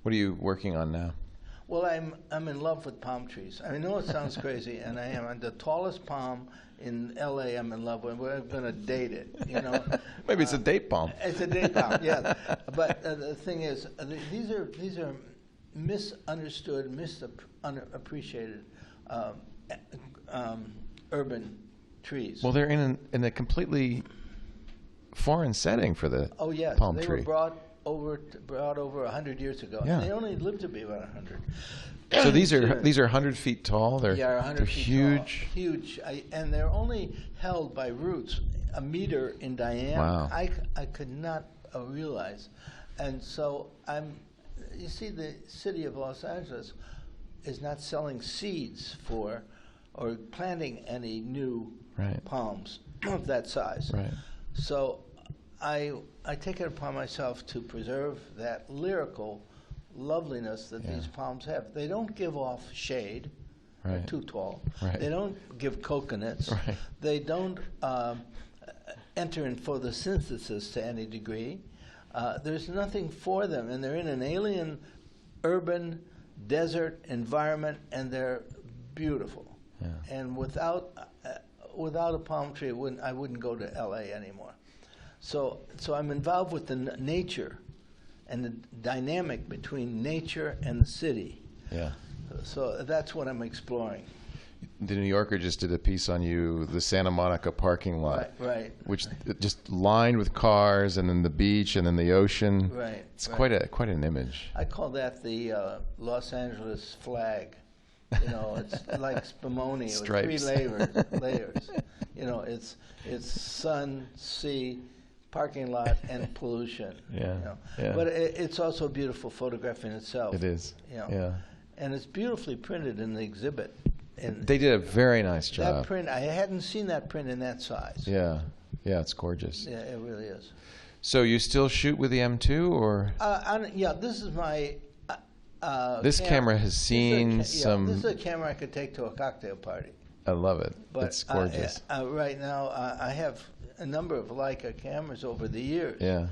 What are you working on now? Well, I'm in love with palm trees. I know it sounds crazy, and I am. I'm the tallest palm in L.A. I'm in love with. We're going to date it, you know. Maybe it's a date palm. It's a date palm, yes. But the thing is, these are misunderstood, underappreciated urban trees. Well, they're in a completely foreign setting for the palm tree. They were brought over 100 years ago. Yeah. And they only lived to be about 100. So these are 100 feet tall. They're 100 feet huge. Tall, huge, and they're only held by roots a meter in diameter. Wow. I could not realize, and so you see, the city of Los Angeles is not selling seeds for or planting any new palms of that size. Right. So I take it upon myself to preserve that lyrical loveliness that these palms have. They don't give off shade. They're too tall. Right. They don't give coconuts. Right. They don't enter in photosynthesis to any degree. There's nothing for them, and they're in an alien urban desert environment, and they're beautiful. Yeah. And without a palm tree, I wouldn't go to L.A. anymore. So I'm involved with the nature and the dynamic between nature and the city. Yeah. So that's what I'm exploring. The New Yorker just did a piece on you, the Santa Monica parking lot, right. which just lined with cars, and then the beach, and then the ocean. Right. It's quite an image. I call that the Los Angeles flag. You know, it's like spumoni with 3 layers. You know, it's sun, sea, parking lot, and pollution. Yeah. You know? Yeah. But it's also a beautiful photograph in itself. It is. You know? Yeah. And it's beautifully printed in the exhibit. They did a very nice job. That print, I hadn't seen that print in that size. Yeah. Yeah, it's gorgeous. Yeah, it really is. So you still shoot with the M2, or? This is my. This camera has seen some. This is a camera I could take to a cocktail party. I love it. But it's gorgeous. Right now, I have a number of Leica cameras over the years. Yeah.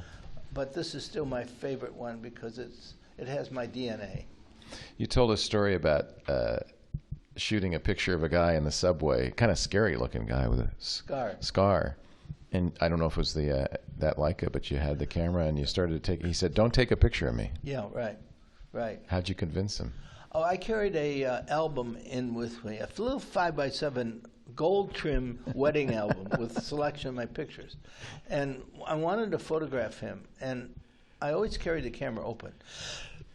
But this is still my favorite one because it has my DNA. You told a story about shooting a picture of a guy in the subway, kind of scary-looking guy with a scar. And I don't know if it was that Leica, but you had the camera and you started to take. He said, "Don't take a picture of me." Yeah, right. How'd you convince him? Oh, I carried a album in with me, a little 5x7 gold trim wedding album with a selection of my pictures, and I wanted to photograph him, and I always carry the camera open.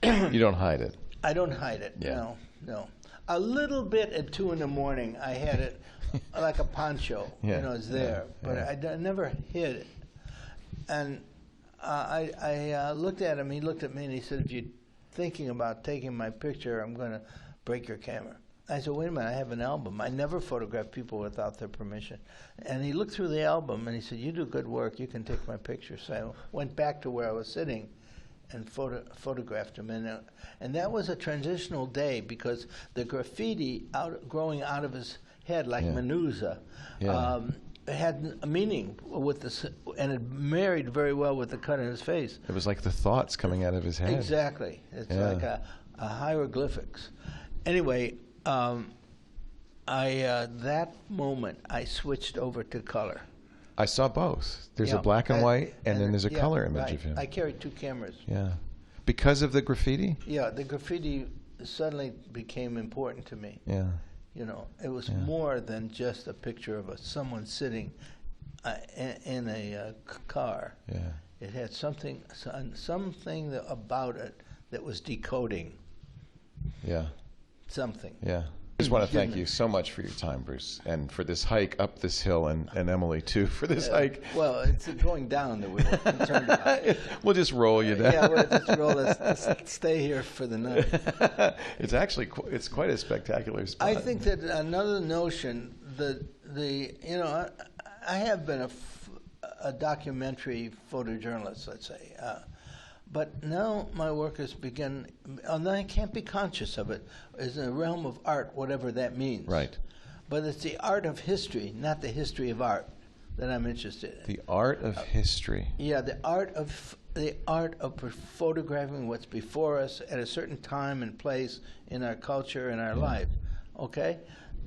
You don't hide it. I don't hide it. Yeah. No. A little bit at 2 a.m. I had it like a poncho. Yeah. You know, it's there, but I never hid it. And I looked at him. He looked at me, and he said, "If you're thinking about taking my picture, I'm going to break your camera." I said, "Wait a minute, I have an album. I never photograph people without their permission." And he looked through the album, and he said, "You do good work. You can take my picture." So I went back to where I was sitting and photographed him. And that was a transitional day because the graffiti growing out of his head like Menusa had a meaning with this, and it married very well with the cut in his face. It was like the thoughts coming out of his head. Exactly. It's like a hieroglyphics. Anyway, that moment I switched over to color. I saw both. There's a black and white, and then there's a color image of him. I carried 2 cameras. Yeah. Because of the graffiti? Yeah, the graffiti suddenly became important to me. Yeah. You know, it was more than just a picture of someone sitting in a car. Yeah. It had something about it that was decoding. Yeah. Something. Yeah. I just want to thank you so much for your time, Bruce, and for this hike up this hill, and Emily, too, for this hike. Well, it's going down that we're concerned about. We'll just roll you down. Yeah, we'll just roll. Let's stay here for the night. It's actually it's quite a spectacular spot. I think that another notion, I have been a documentary photojournalist, let's say. But now my work has begun, and I can't be conscious of it, is in the realm of art, whatever that means. Right. But it's the art of history, not the history of art, that I'm interested in. The art of history. Yeah, the art of photographing what's before us at a certain time and place in our culture and our life. Okay?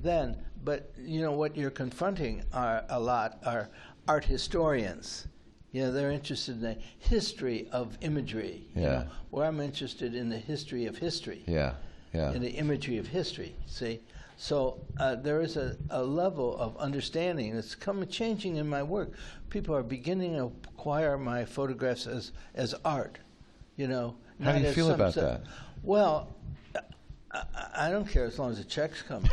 Then, but you know what you're confronting a lot are art historians. You know, they're interested in the history of imagery. Yeah. You know, where I'm interested in the history of history. Yeah. Yeah. In the imagery of history. See, so there is a level of understanding that's changing in my work. People are beginning to acquire my photographs as art. You know. How do you feel about that? Well, I don't care as long as the checks come.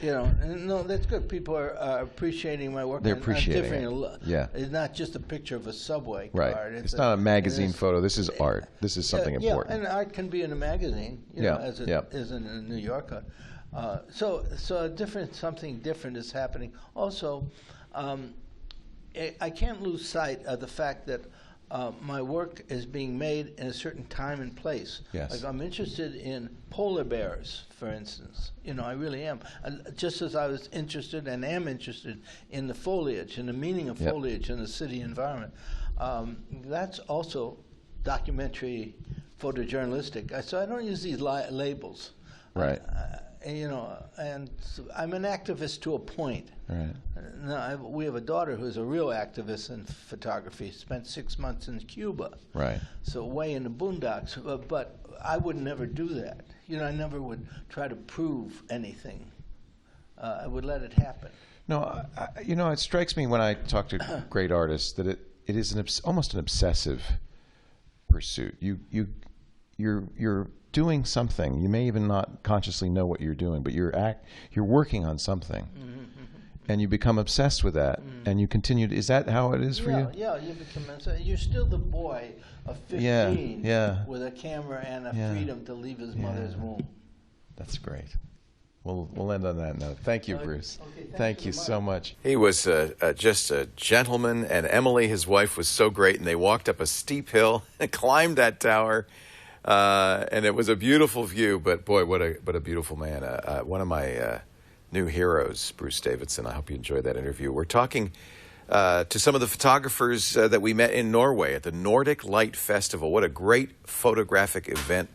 You know, no, that's good. People are appreciating my work. They're appreciating it. Yeah. It's not just a picture of a subway right. card. It's not a magazine photo. This is art. This is something important. Yeah, and art can be in a magazine, you know, as it is in a New Yorker. So something different is happening. Also, I can't lose sight of the fact that my work is being made in a certain time and place. Yes. Like I'm interested in polar bears, for instance. You know, I really am. Just as I was interested and am interested in the foliage and the meaning of foliage in the city environment. That's also documentary photojournalistic. So I don't use these labels. Right. You know, and so I'm an activist to a point. Right. Now, we have a daughter who's a real activist in photography. Spent 6 months in Cuba. Right. So way in the boondocks. But I would never do that. You know, I never would try to prove anything. I would let it happen. No, you know, it strikes me when I talk to great artists that it is almost an obsessive pursuit. You're doing something. You may even not consciously know what you're doing, but you're working on something, and you become obsessed with that, and you continue. Is that how it is for you? Yeah, you become. You're still the boy of 15 with a camera and a freedom to leave his mother's womb. That's great. We'll end on that note. Thank you, Bruce. Okay, thank you so much. He was just a gentleman, and Emily, his wife, was so great, and they walked up a steep hill and climbed that tower. And it was a beautiful view, but boy, what a beautiful man. One of my new heroes, Bruce Davidson. I hope you enjoyed that interview. We're talking to some of the photographers that we met in Norway at the Nordic Light Festival. What a great photographic event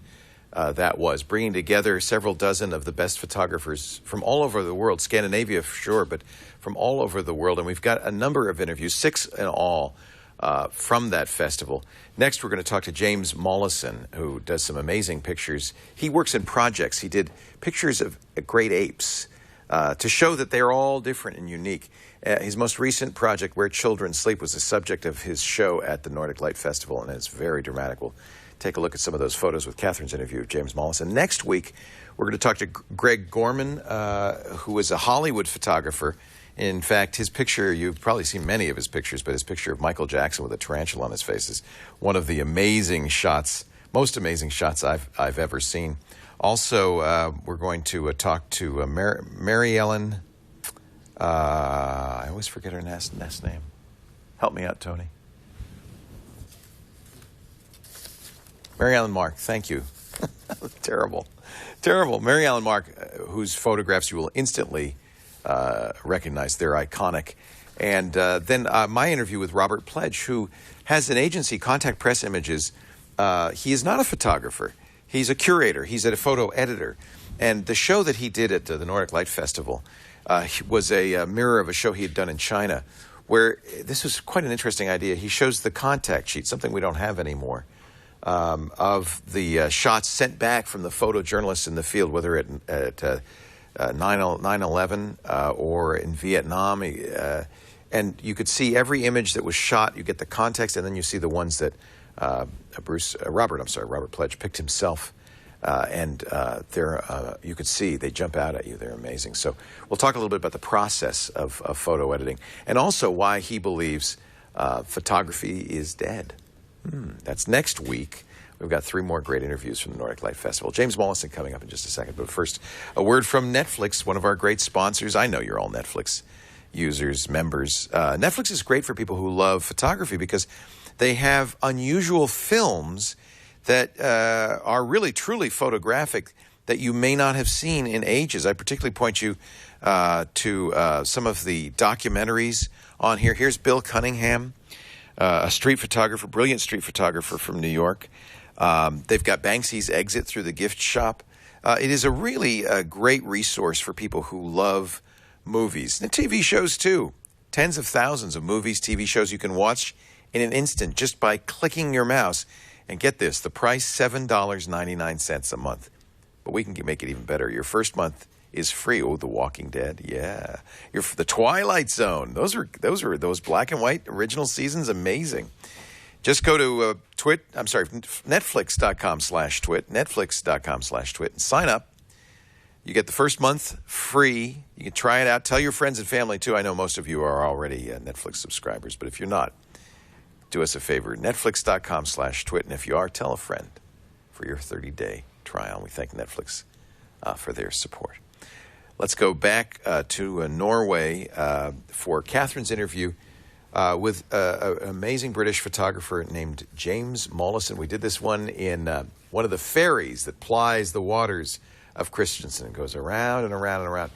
that was, bringing together several dozen of the best photographers from all over the world, Scandinavia for sure, but from all over the world. And we've got a number of interviews, 6 in all, from that festival. Next, we're going to talk to James Mollison, who does some amazing pictures. He works in projects. He did pictures of great apes to show that they're all different and unique. His most recent project, Where Children Sleep, was the subject of his show at the Nordic Light Festival, and it's very dramatic. We'll take a look at some of those photos with Catherine's interview of James Mollison. Next week, we're going to talk to Greg Gorman, who is a Hollywood photographer. In fact, his picture, you've probably seen many of his pictures, but his picture of Michael Jackson with a tarantula on his face is one of the amazing shots, most amazing shots I've ever seen. Also, we're going to talk to Mary Ellen. I always forget her last name. Help me out, Tony. Mary Ellen Mark, thank you. Terrible. Mary Ellen Mark, whose photographs you will instantly recognize. They're iconic. And then my interview with Robert Pledge, who has an agency, Contact Press Images. He is not a photographer. He's a curator. He's a photo editor. And the show that he did at the Nordic Light Festival was a mirror of a show he had done in China, where this was quite an interesting idea. He shows the contact sheet, something we don't have anymore, of the shots sent back from the photojournalists in the field, whether at 9/11 or in Vietnam. And you could see every image that was shot. You get the context, and then you see the ones that Robert Pledge picked himself. And you could see they jump out at you. They're amazing. So we'll talk a little bit about the process of photo editing, and also why he believes photography is dead. That's next week. We've got 3 more great interviews from the Nordic Light Festival. James Mollison coming up in just a second. But first, a word from Netflix, one of our great sponsors. I know you're all Netflix users, members. Netflix is great for people who love photography because they have unusual films that are really, truly photographic that you may not have seen in ages. I particularly point you to some of the documentaries on here. Here's Bill Cunningham, a street photographer, brilliant street photographer from New York. They've got Banksy's Exit Through the Gift Shop. It is a really great resource for people who love movies. And TV shows, too. Tens of thousands of movies, TV shows you can watch in an instant just by clicking your mouse. And get this, the price, $7.99 a month. But we can make it even better. Your first month is free. Oh, The Walking Dead, yeah. The Twilight Zone. Those black and white original seasons, amazing. Just go to Netflix.com/twit, Netflix.com/twit, and sign up. You get the first month free. You can try it out. Tell your friends and family, too. I know most of you are already Netflix subscribers, but if you're not, do us a favor, Netflix.com/twit, and if you are, tell a friend for your 30-day trial. We thank Netflix for their support. Let's go back to Norway for Catherine's interview with an amazing British photographer named James Mollison. We did this one in one of the ferries that plies the waters of Kristiansand. It goes around and around and around.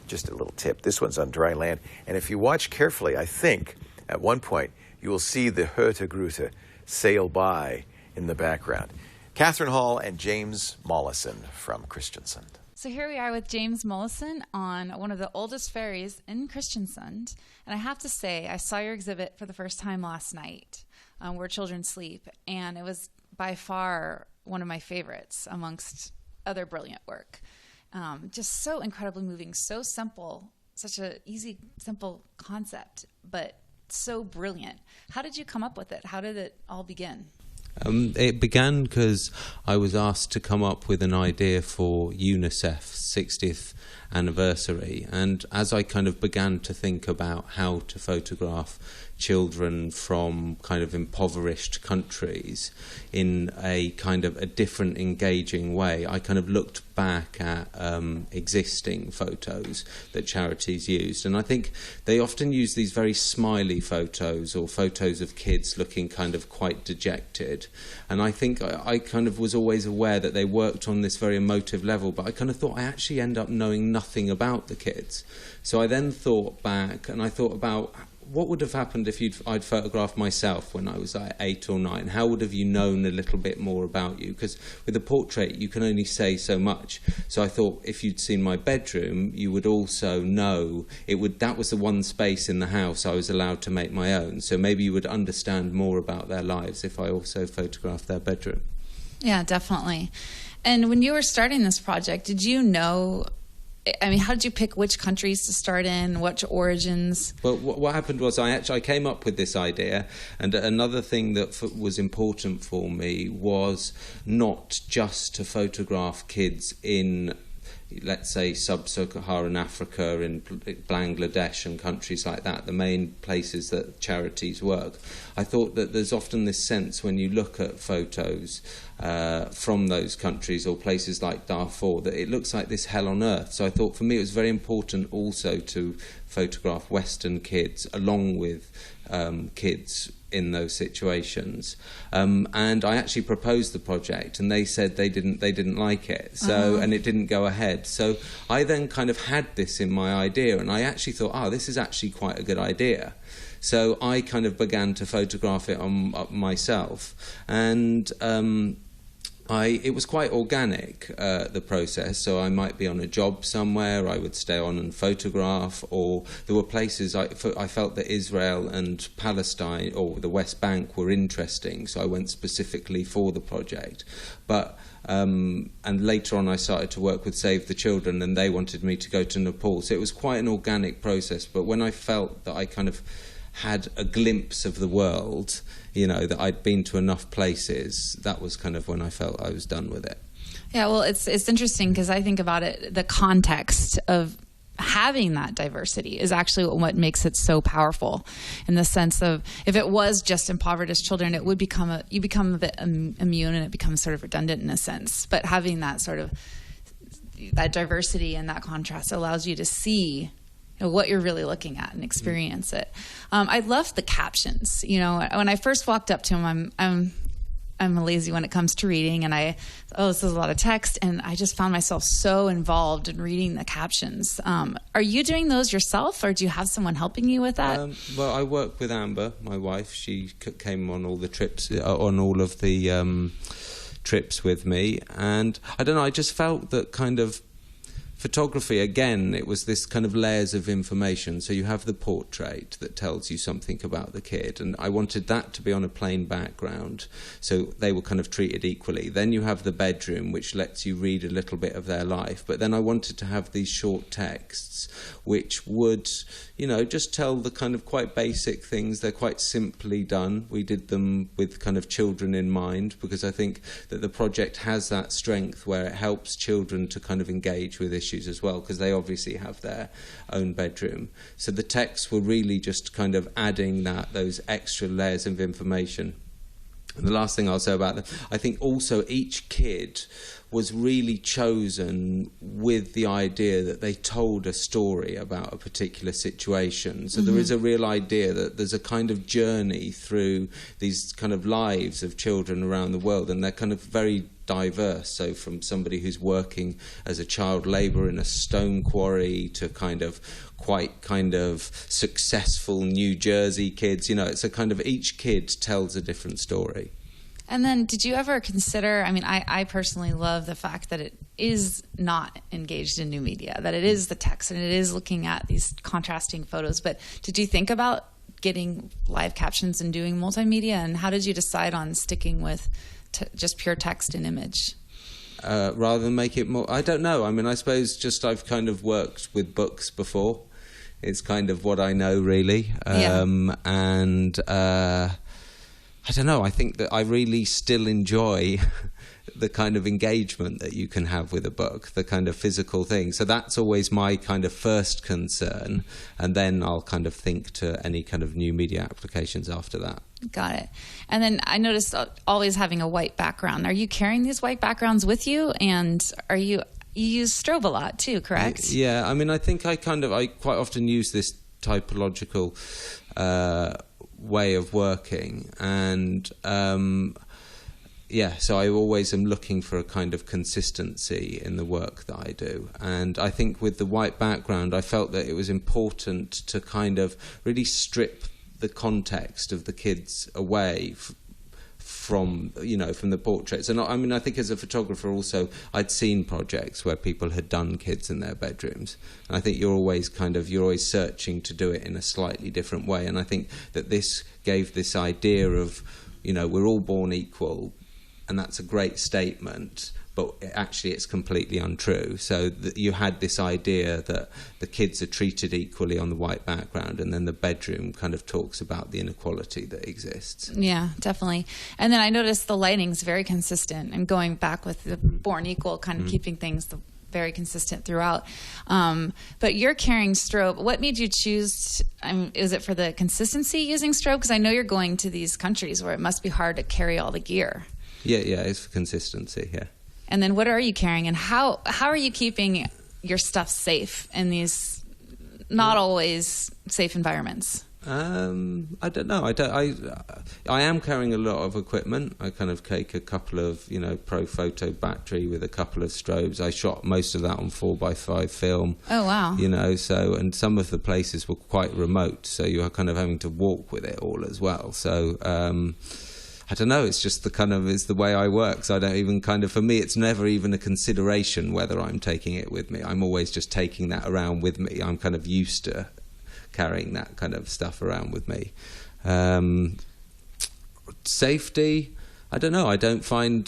Just a little tip. This one's on dry land. And if you watch carefully, I think at one point you will see the Hurtigrute sail by in the background. Catherine Hall and James Mollison from Kristiansand. So here we are with James Mollison on one of the oldest ferries in Kristiansand. And I have to say, I saw your exhibit for the first time last night, Where Children Sleep. And it was by far one of my favorites amongst other brilliant work. Just so incredibly moving, so simple, such an easy, simple concept, but so brilliant. How did you come up with it? How did it all begin? It began because I was asked to come up with an idea for UNICEF's 60th anniversary, and as I kind of began to think about how to photograph children from kind of impoverished countries in a kind of a different, engaging way, I kind of looked back at existing photos that charities used, and I think they often use these very smiley photos or photos of kids looking kind of quite dejected, and I think I kind of was always aware that they worked on this very emotive level, but I kind of thought I actually end up knowing nothing about the kids. So I then thought back and I thought about what would have happened if I'd photographed myself when I was like 8 or 9? How would have you known a little bit more about you? Because with a portrait, you can only say so much. So I thought if you'd seen my bedroom, you would also know that was the one space in the house I was allowed to make my own. So maybe you would understand more about their lives if I also photographed their bedroom. Yeah, definitely. And when you were starting this project, did you know... I mean, how did you pick which countries to start in, which origins? Well, what happened was I came up with this idea, and another thing that was important for me was not just to photograph kids in, let's say, sub-Saharan Africa, in Bangladesh and countries like that, the main places that charities work. I thought that there's often this sense when you look at photos from those countries or places like Darfur that it looks like this hell on earth. So I thought for me it was very important also to photograph Western kids along with kids in those situations, and I actually proposed the project, and they said they didn't like it, so and it didn't go ahead. So I then kind of had this in my idea, and I actually thought, this is actually quite a good idea. So I kind of began to photograph it on myself, and it was quite organic, the process, so I might be on a job somewhere, I would stay on and photograph, or there were places I felt that Israel and Palestine or the West Bank were interesting, so I went specifically for the project. But and later on I started to work with Save the Children, and they wanted me to go to Nepal, so it was quite an organic process. But when I felt that I kind of had a glimpse of the world, that I'd been to enough places, that was kind of when I felt I was done with it. Yeah, well, it's interesting because I think about it, the context of having that diversity is actually what makes it so powerful, in the sense of if it was just impoverished children, it would you become a bit immune, and it becomes sort of redundant in a sense. But having that sort of that diversity and that contrast allows you to see what you're really looking at and experience it. I love the captions. You know, when I first walked up to him, I'm lazy when it comes to reading, and this is a lot of text, and I just found myself so involved in reading the captions. Are you doing those yourself, or do you have someone helping you with that? Well, I work with Amber, my wife. She came on all the trips, on all of the trips with me, and I don't know, I just felt that kind of photography, again, it was this kind of layers of information. So you have the portrait that tells you something about the kid, and I wanted that to be on a plain background, so they were kind of treated equally. Then you have the bedroom, which lets you read a little bit of their life, but then I wanted to have these short texts which would, you know, just tell the kind of quite basic things. They're quite simply done. We did them with kind of children in mind, because I think that the project has that strength where it helps children to kind of engage with issues as well, because they obviously have their own bedroom. So the texts were really just kind of adding those extra layers of information. And the last thing I'll say about them, I think also each kid was really chosen with the idea that they told a story about a particular situation. So there is a real idea that there's a kind of journey through these kind of lives of children around the world, and they're kind of very diverse. So from somebody who's working as a child labourer in a stone quarry to quite successful New Jersey kids, you know, it's a kind of, each kid tells a different story. And then did you ever consider, I mean, I personally love the fact that it is not engaged in new media, that it is the text and it is looking at these contrasting photos, but did you think about getting live captions and doing multimedia, and how did you decide on sticking with just pure text and image? Rather than make it more, I don't know. I mean, I suppose just I've kind of worked with books before. It's kind of what I know, really. And I don't know, I think that I really still enjoy the kind of engagement that you can have with a book, the kind of physical thing. So that's always my kind of first concern, and then I'll kind of think to any kind of new media applications after that. Got it. And then I noticed always having a white background. Are you carrying these white backgrounds with you? And you use strobe a lot too, correct? Yeah, I mean, I think I quite often use this typological way of working, and so I always am looking for a kind of consistency in the work that I do. And I think with the white background, I felt that it was important to kind of really strip the context of the kids away from the portraits. And I mean, I think as a photographer also, I'd seen projects where people had done kids in their bedrooms, and I think you're always searching to do it in a slightly different way. And I think that this gave this idea of, you know, we're all born equal, and that's a great statement, but actually it's completely untrue. So you had this idea that the kids are treated equally on the white background, and then the bedroom kind of talks about the inequality that exists. Yeah, definitely. And then I noticed the lighting's very consistent, and going back with the born equal, kind of keeping things very consistent throughout. But you're carrying strobe. What made you choose, is it for the consistency using strobe? Because I know you're going to these countries where it must be hard to carry all the gear. Yeah, it's for consistency, yeah. And then what are you carrying, and how are you keeping your stuff safe in these not always safe environments? I don't know. I am carrying a lot of equipment. I kind of take a couple of, Pro Photo battery with a couple of strobes. I shot most of that on 4x5 film. Oh, wow. And some of the places were quite remote, so you are kind of having to walk with it all as well. So, I don't know, it's just it's the way I work. So I don't even for me, it's never even a consideration whether I'm taking it with me. I'm always just taking that around with me. I'm kind of used to carrying that kind of stuff around with me. Safety, I don't know. I don't find,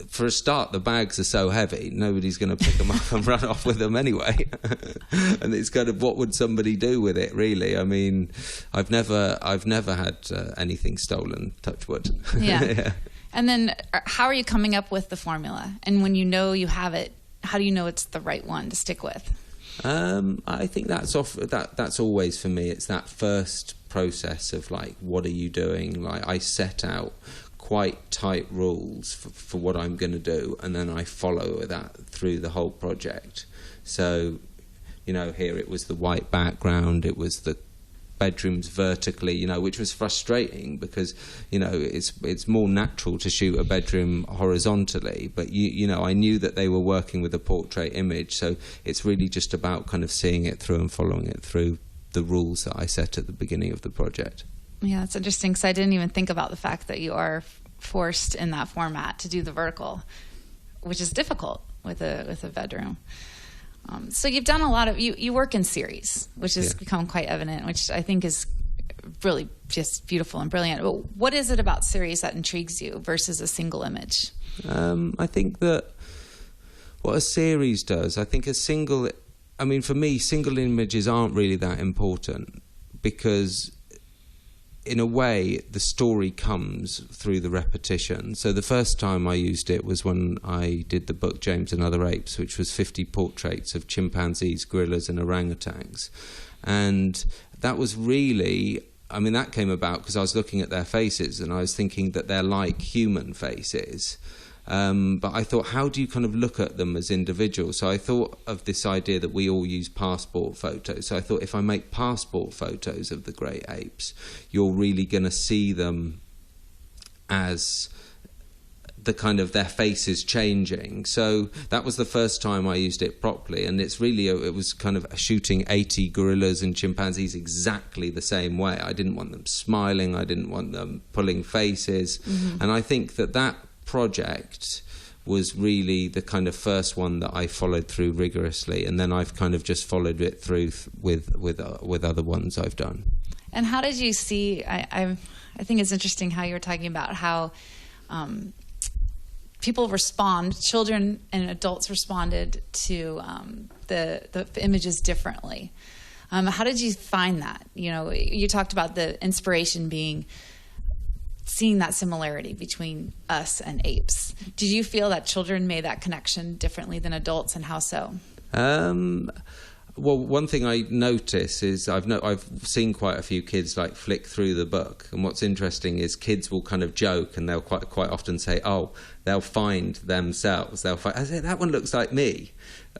for a start, the bags are so heavy, nobody's going to pick them up and run off with them anyway. And it's what would somebody do with it, really? I mean, I've never had anything stolen, touch wood. Yeah. Yeah. And then how are you coming up with the formula? And when you know you have it, how do you know it's the right one to stick with? I think that's always for me. It's that first process of what are you doing? I set out quite tight rules for what I'm going to do, and then I follow that through the whole project. So here it was the white background, it was the bedrooms vertically, which was frustrating because, it's more natural to shoot a bedroom horizontally. But, I knew that they were working with a portrait image. So it's really just about kind of seeing it through and following it through the rules that I set at the beginning of the project. Yeah, it's interesting because I didn't even think about the fact that you are forced in that format to do the vertical, which is difficult with a bedroom. So you've done a lot of, you work in series, which has become quite evident, which I think is really just beautiful and brilliant. But what is it about series that intrigues you versus a single image? I think that what a series does, for me, single images aren't really that important because in a way, the story comes through the repetition. So the first time I used it was when I did the book James and Other Apes, which was 50 portraits of chimpanzees, gorillas and orangutans. And that was really, that came about because I was looking at their faces and I was thinking that they're like human faces. But I thought, how do you kind of look at them as individuals? So I thought of this idea that we all use passport photos. So I thought if I make passport photos of the great apes, you're really going to see them as the kind of their faces changing. So that was the first time I used it properly. And it's really, it was kind of shooting 80 gorillas and chimpanzees exactly the same way. I didn't want them smiling. I didn't want them pulling faces. Mm-hmm. And I think that project was really the kind of first one that I followed through rigorously, and then I've kind of just followed it through with other ones I've done. And how did you see? I think it's interesting how you were talking about how people respond, children and adults responded to the images differently. How did you find that? You talked about the inspiration being seeing that similarity between us and apes. Did you feel that children made that connection differently than adults, and how so? Well, one thing I notice is I've seen quite a few kids like flick through the book, and what's interesting is kids will kind of joke and they'll quite often say, "Oh, they'll find themselves." I say, "That one looks like me,"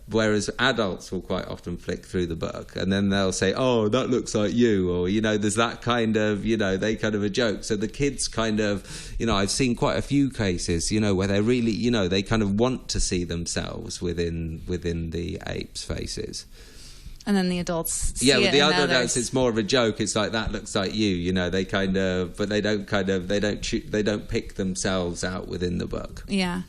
whereas adults will quite often flick through the book and then they'll say, "Oh, that looks like you," or there's that kind of they kind of a joke. So the kids kind of I've seen quite a few cases where they really they kind of want to see themselves within the apes' faces. And then the adults see with it the in other others. adults, it's more of a joke. It's like, that looks like you, they kind of, but they don't pick themselves out within the book. Yeah.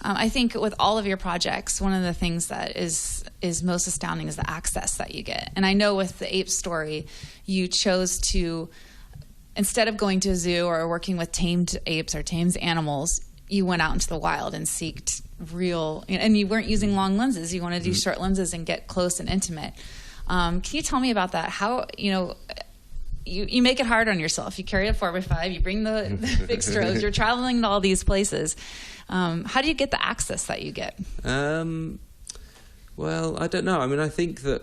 I think with all of your projects, one of the things that is most astounding is the access that you get. And I know with the ape story, you chose to, instead of going to a zoo or working with tamed apes or tamed animals, you went out into the wild and seeked real, and you weren't using long lenses. You wanted to do short lenses and get close and intimate. Can you tell me about that? How, you make it hard on yourself. You carry a 4x5, you bring the big strobes, you're traveling to all these places. How do you get the access that you get? Well, I don't know. I think that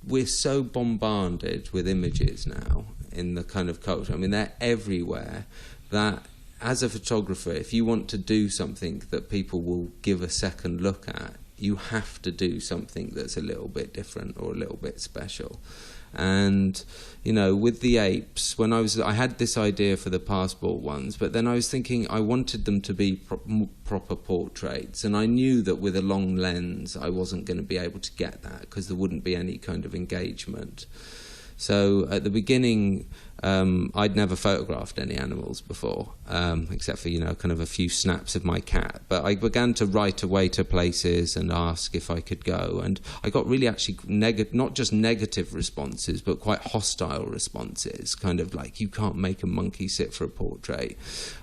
we're so bombarded with images now in the kind of culture. They're everywhere that, as a photographer, if you want to do something that people will give a second look at, you have to do something that's a little bit different or a little bit special. And with the apes, when I had this idea for the passport ones, but then I was thinking I wanted them to be proper portraits, and I knew that with a long lens I wasn't going to be able to get that because there wouldn't be any kind of engagement. So at the beginning, I'd never photographed any animals before, except for, kind of a few snaps of my cat. But I began to write away to places and ask if I could go. And I got really actually not just negative responses, but quite hostile responses, kind of like, "You can't make a monkey sit for a portrait."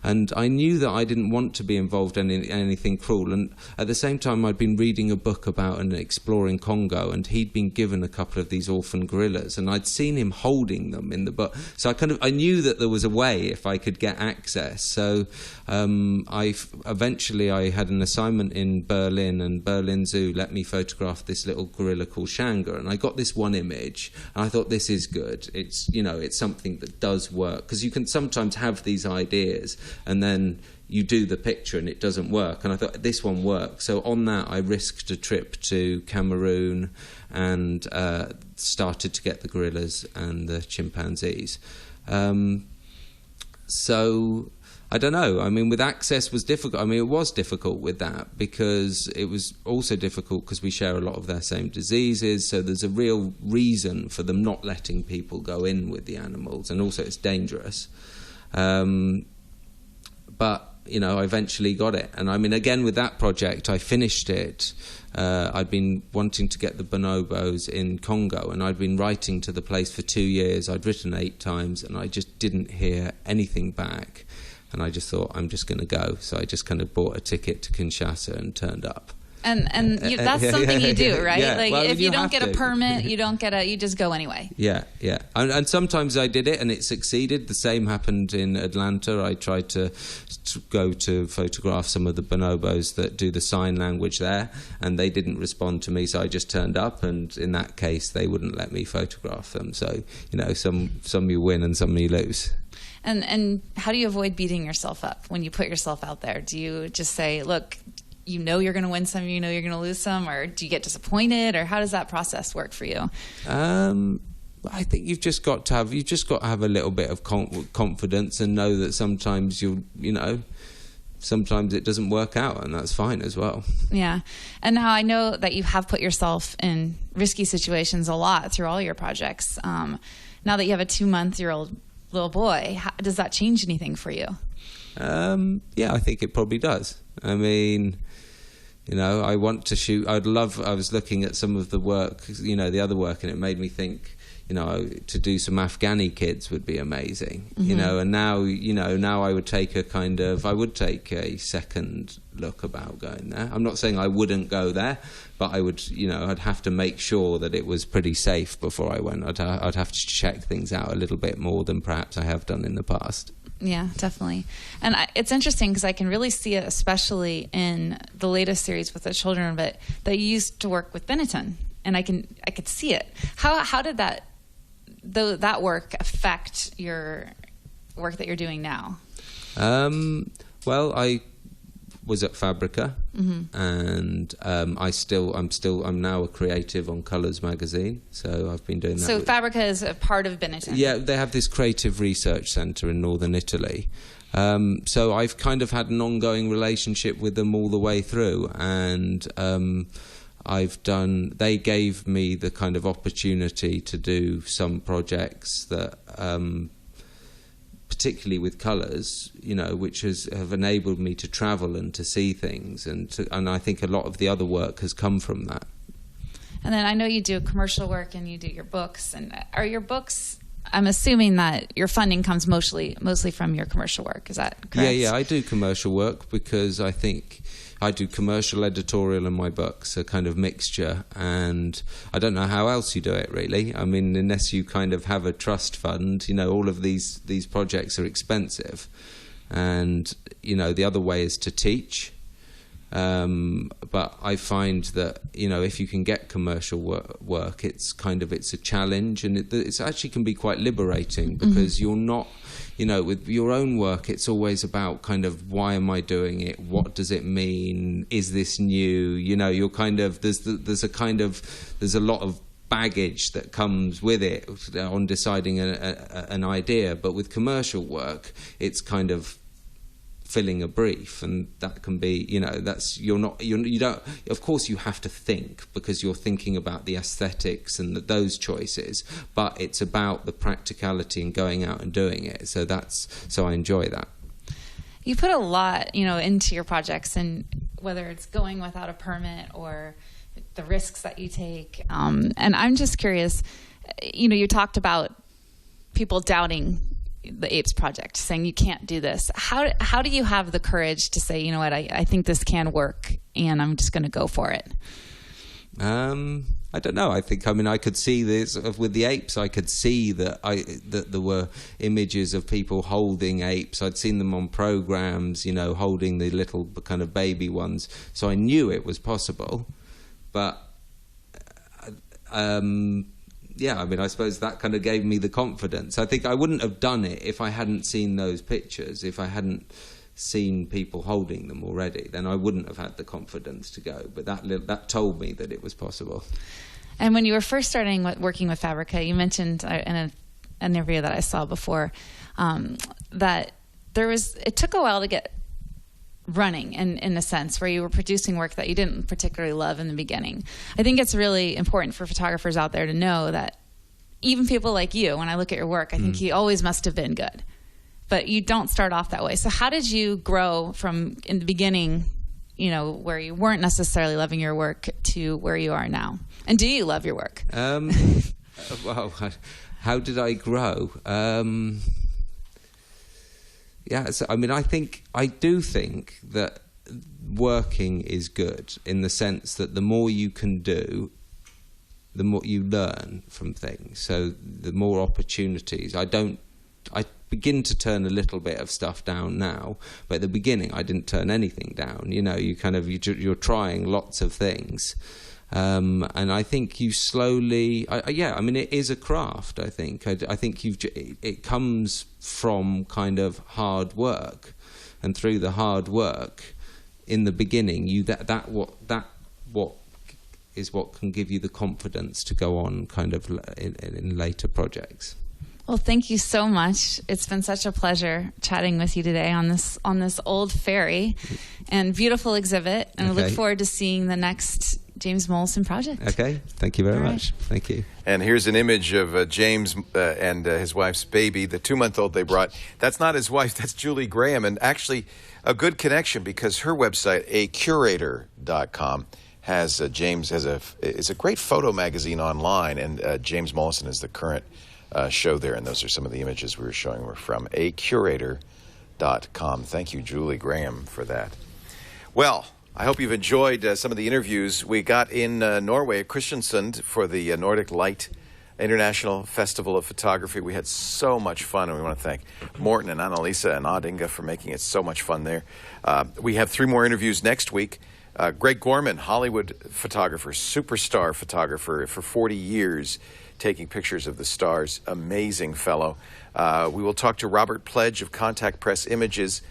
And I knew that I didn't want to be involved in anything cruel. And at the same time, I'd been reading a book about an explorer in Congo, and he'd been given a couple of these orphan gorillas, and I'd seen him holding them in the book. So I knew that there was a way if I could get access. So eventually I had an assignment in Berlin, and Berlin Zoo let me photograph this little gorilla called Shanga, and I got this one image and I thought, this is good. It's it's something that does work, because you can sometimes have these ideas and then you do the picture and it doesn't work, and I thought this one works. So on that I risked a trip to Cameroon and started to get the gorillas and the chimpanzees. So I don't know. I mean, with access was difficult. I mean, it was difficult with that because it was also difficult because we share a lot of their same diseases. So there's a real reason for them not letting people go in with the animals, and also it's dangerous. But you know, I eventually got it. And I mean, again, with that project, I finished it. I'd been wanting to get the bonobos in Congo, and I'd been writing to the place for 2 years. I'd written 8 times, and I just didn't hear anything back. And I just thought, I'm just going to go. So I just kind of bought a ticket to Kinshasa and turned up. And that's something you do, right? Yeah. Like, well, if you don't get a to. permit, you just go anyway. Yeah. And sometimes I did it and it succeeded. The same happened in Atlanta. I tried to go to photograph some of the bonobos that do the sign language there, and they didn't respond to me, so I just turned up, and in that case, they wouldn't let me photograph them. So, you know, some you win and some you lose. And how do you avoid beating yourself up when you put yourself out there? Do you just say, look, you know you're going to win some, you know you're going to lose some, or do you get disappointed, or how does that process work for you? I think you've just got to have a little bit of confidence and know that sometimes sometimes it doesn't work out, and that's fine as well. Yeah. And now I know that you have put yourself in risky situations a lot through all your projects. Now that you have a 2-month-old little boy, does that change anything for you? Yeah, I think it probably does. I mean, you know, I want to shoot. I was looking at some of the work, you know, the other work, and it made me think, you know, to do some Afghani kids would be amazing. Mm-hmm. You know, and now I would take a second look about going there. I'm not saying I wouldn't go there, but I would, you know, I'd have to make sure that it was pretty safe before I went. I'd have to check things out a little bit more than perhaps I have done in the past. Yeah, definitely. And it's interesting because I can really see it, especially in the latest series with the children, but they used to work with Benetton, and I could see it. How did that work affect your work that you're doing now? Well, I was at Fabrica, mm-hmm. and I'm now a creative on Colours magazine, so I've been doing that. So Fabrica is a part of Benetton? Yeah, they have this creative research centre in northern Italy. So I've kind of had an ongoing relationship with them all the way through, and they gave me the kind of opportunity to do some projects that particularly with colours, you know, which have enabled me to travel and to see things, and I think a lot of the other work has come from that. And then I know you do commercial work and you do your books. And are your books? I'm assuming that your funding comes mostly from your commercial work. Is that correct? Yeah, I do commercial work because I think I do commercial, editorial, and my books, a kind of mixture. And I don't know how else you do it, really. I mean, unless you kind of have a trust fund, you know, all of these projects are expensive. And, you know, the other way is to teach. But I find that, you know, if you can get commercial work, it's a challenge, and it's actually can be quite liberating because mm-hmm. you're not, you know, with your own work, it's always about kind of, why am I doing it? What does it mean? Is this new? You know, you're kind of, there's a lot of baggage that comes with it on deciding an idea. But with commercial work, it's kind of filling a brief, and that can be, you know, you don't, of course you have to think because you're thinking about the aesthetics and those choices, but it's about the practicality and going out and doing it. So I enjoy that. You put a lot, you know, into your projects, and whether it's going without a permit or the risks that you take. And I'm just curious, you know, you talked about people doubting the Apes project, saying you can't do this. How do you have the courage to say, you know what, I think this can work and I'm just going to go for it? I don't know. I could see this with the apes. I could see that there were images of people holding apes. I'd seen them on programs, you know, holding the little kind of baby ones. So I knew it was possible. But yeah, I mean, I suppose that kind of gave me the confidence. I think I wouldn't have done it if I hadn't seen those pictures, if I hadn't seen people holding them already, then I wouldn't have had the confidence to go. But that told me that it was possible. And when you were first starting working with Fabrica, you mentioned in an interview that I saw before that it took a while to get running in a sense, where you were producing work that you didn't particularly love in the beginning. I think it's really important for photographers out there to know that even people like you, when I look at your work, I think you always must have been good. But you don't start off that way. So how did you grow from in the beginning, where you weren't necessarily loving your work, to where you are now? And do you love your work? Well, how did I grow? I do think that working is good in the sense that the more you can do, the more you learn from things. So the more opportunities. I begin to turn a little bit of stuff down now, but at the beginning I didn't turn anything down. You're trying lots of things. And I think you slowly, it is a craft. I think it comes from kind of hard work, and through the hard work, in the beginning, what is what can give you the confidence to go on kind of in later projects. Well, thank you so much. It's been such a pleasure chatting with you today on this old ferry and beautiful exhibit. And we look forward to seeing the next James Mollison project. Okay, thank you very much. Thank you. And here's an image of James and his wife's baby, the 2-month-old they brought. That's not his wife, that's Julie Graham. And actually, a good connection, because her website, acurator.com, is a great photo magazine online, and James Mollison is the current show there, and those are some of the images we were showing were from acurator.com. Thank you, Julie Graham, for that. Well, I hope you've enjoyed some of the interviews we got in Norway at Kristiansand for the Nordic Light International Festival of Photography. We had so much fun, and we want to thank Morten and Annalisa and Odd Inga for making it so much fun there. We have 3 more interviews next week. Greg Gorman, Hollywood photographer, superstar photographer for 40 years, taking pictures of the stars. Amazing fellow. We will talk to Robert Pledge of Contact Press Images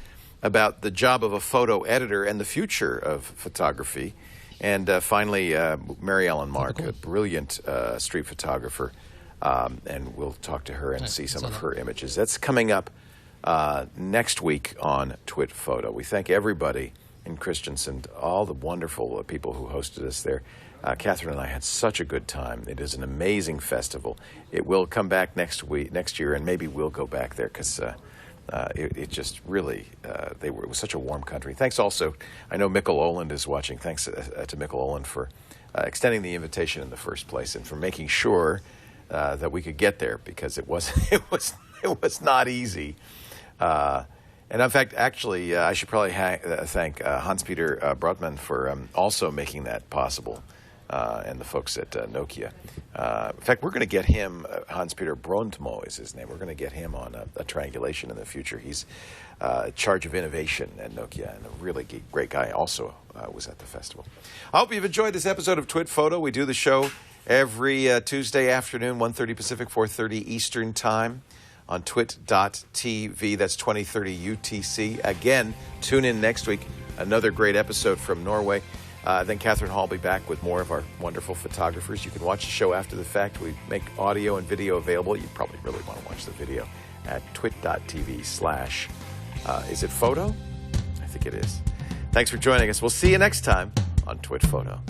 about the job of a photo editor and the future of photography. And finally, Mary Ellen Mark, a brilliant street photographer. And we'll talk to her and see some of her images. That's coming up next week on TWiT Photo. We thank everybody in Kristiansand, all the wonderful people who hosted us there. Catherine and I had such a good time. It is an amazing festival. It will come back next year, and maybe we'll go back there, because it just really, it was such a warm country. Thanks also, I know Mikkel Oland is watching. Thanks to Mikkel Oland for extending the invitation in the first place, and for making sure that we could get there, because it was not easy. And in fact, actually, I should probably thank Hans-Peter Brotman for also making that possible, and the folks at Nokia. In fact, we're going to get him, Hans-Peter Brontmo is his name, we're going to get him on a triangulation in the future. He's in charge of innovation at Nokia, and a really great guy. Also was at the festival. I hope you've enjoyed this episode of TWiT Photo. We do the show every Tuesday afternoon, 1:30 Pacific, 4:30 Eastern Time, on twit.tv. That's 2030 UTC. Again, tune in next week. Another great episode from Norway. Then Catherine Hall will be back with more of our wonderful photographers. You can watch the show after the fact. We make audio and video available. You probably really want to watch the video at twit.tv/ is it photo? I think it is. Thanks for joining us. We'll see you next time on TWiT Photo.